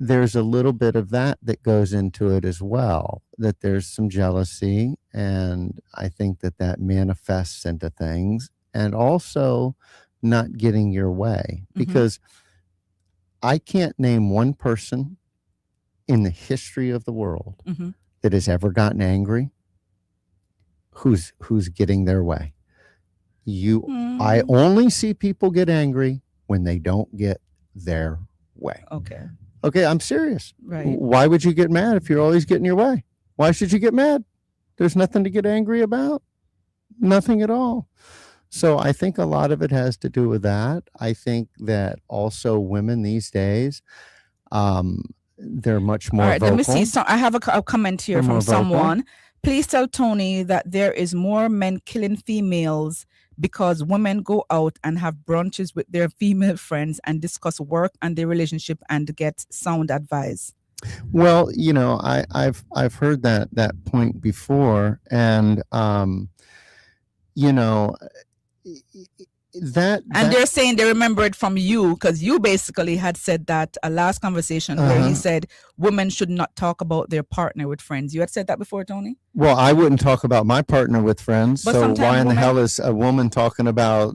there's a little bit of that goes into it as well. That there's some jealousy, and I think that manifests into things, and also not getting your way, because I can't name one person in the history of the world Mhm. that has ever gotten angry who's getting their way. I only see people get angry when they don't get their way. Okay. Okay, I'm serious. Right. Why would you get mad if you're always getting your way? Why should you get mad? There's nothing to get angry about. Nothing at all. So I think a lot of it has to do with that. I think that also women these days, they're much more All right, vocal. let me see. So I have a comment here They're from more vocal. someone. Please tell Tony that there is more men killing females because women go out and have brunches with their female friends and discuss work and their relationship and get sound advice. Well, you know, I've heard that point before, and you know, And they're saying they remember it from you because you basically had said that a last conversation where he said women should not talk about their partner with friends. You had said that before, Tony? Well, I wouldn't talk about my partner with friends. But So sometimes why in the women- hell is a woman talking about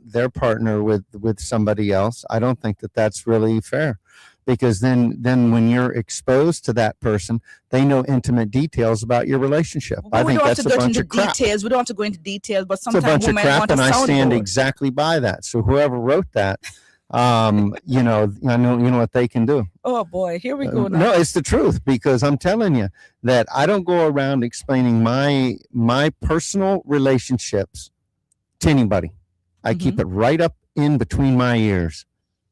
their partner with somebody else? I don't think that's really fair, because then when you're exposed to that person, they know intimate details about your relationship. I we think don't have that's to a go bunch into of crap. details. We don't have to go into details, but It's a sometimes bunch of women crap, want a and I stand soundboard. exactly by that. So whoever wrote that, you know, I know you know what they can do. Oh boy, here we go now. No, it's the truth, because I'm telling you that I don't go around explaining my personal relationships to anybody. I keep it right up in between my ears,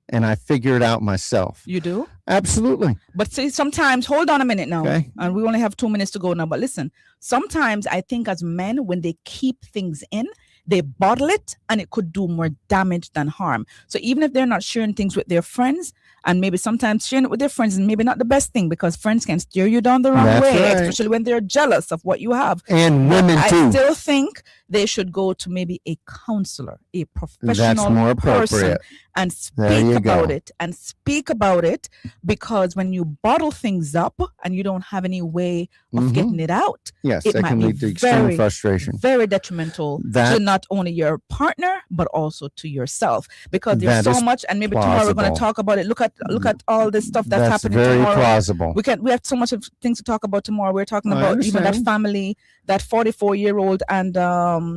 and I figure it out myself. You do? Absolutely. But see, sometimes, hold on a minute now. Okay. And we only have 2 minutes to go now. But listen, sometimes I think as men, when they keep things in, they bottle it and it could do more damage than harm. So even if they're not sharing things with their friends, and maybe sometimes sharing it with their friends is maybe not the best thing, because friends can steer you down the wrong That's way, right. especially when they're jealous of what you have. And But women I too. still think they should go to maybe a counselor, a professional That's more person, appropriate. and There speak you about go. it. And speak about it, because when you bottle things up and you don't have any way of Mhm. getting it out, Yes, it that might can be lead to extreme very, frustration. very detrimental That- to not only your partner but also to yourself, because there's That so is much. And maybe tomorrow we're going plausible. to talk about it. Look at all this stuff that's happening very tomorrow. plausible. We have so much of things to talk about tomorrow. We're talking I about even that understand. family, that 44-year-old and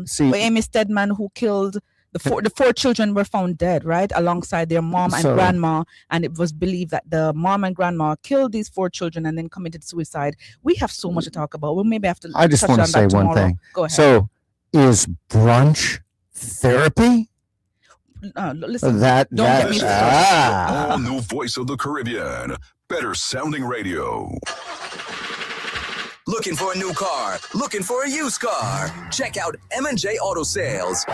See- Amy Stedman, who killed the four children were found dead, right, alongside their mom and So- grandma, and it was believed that the mom and grandma killed these 4 children and then committed suicide. We have so much to talk about. We maybe have to. I just touch want to on say that one tomorrow. thing. Go ahead. So, is brunch therapy? Listen, That don't get me that All new Voice of the Caribbean. Better sounding radio. Looking for a new car? Looking for a used car? Check out M&J Auto Sales.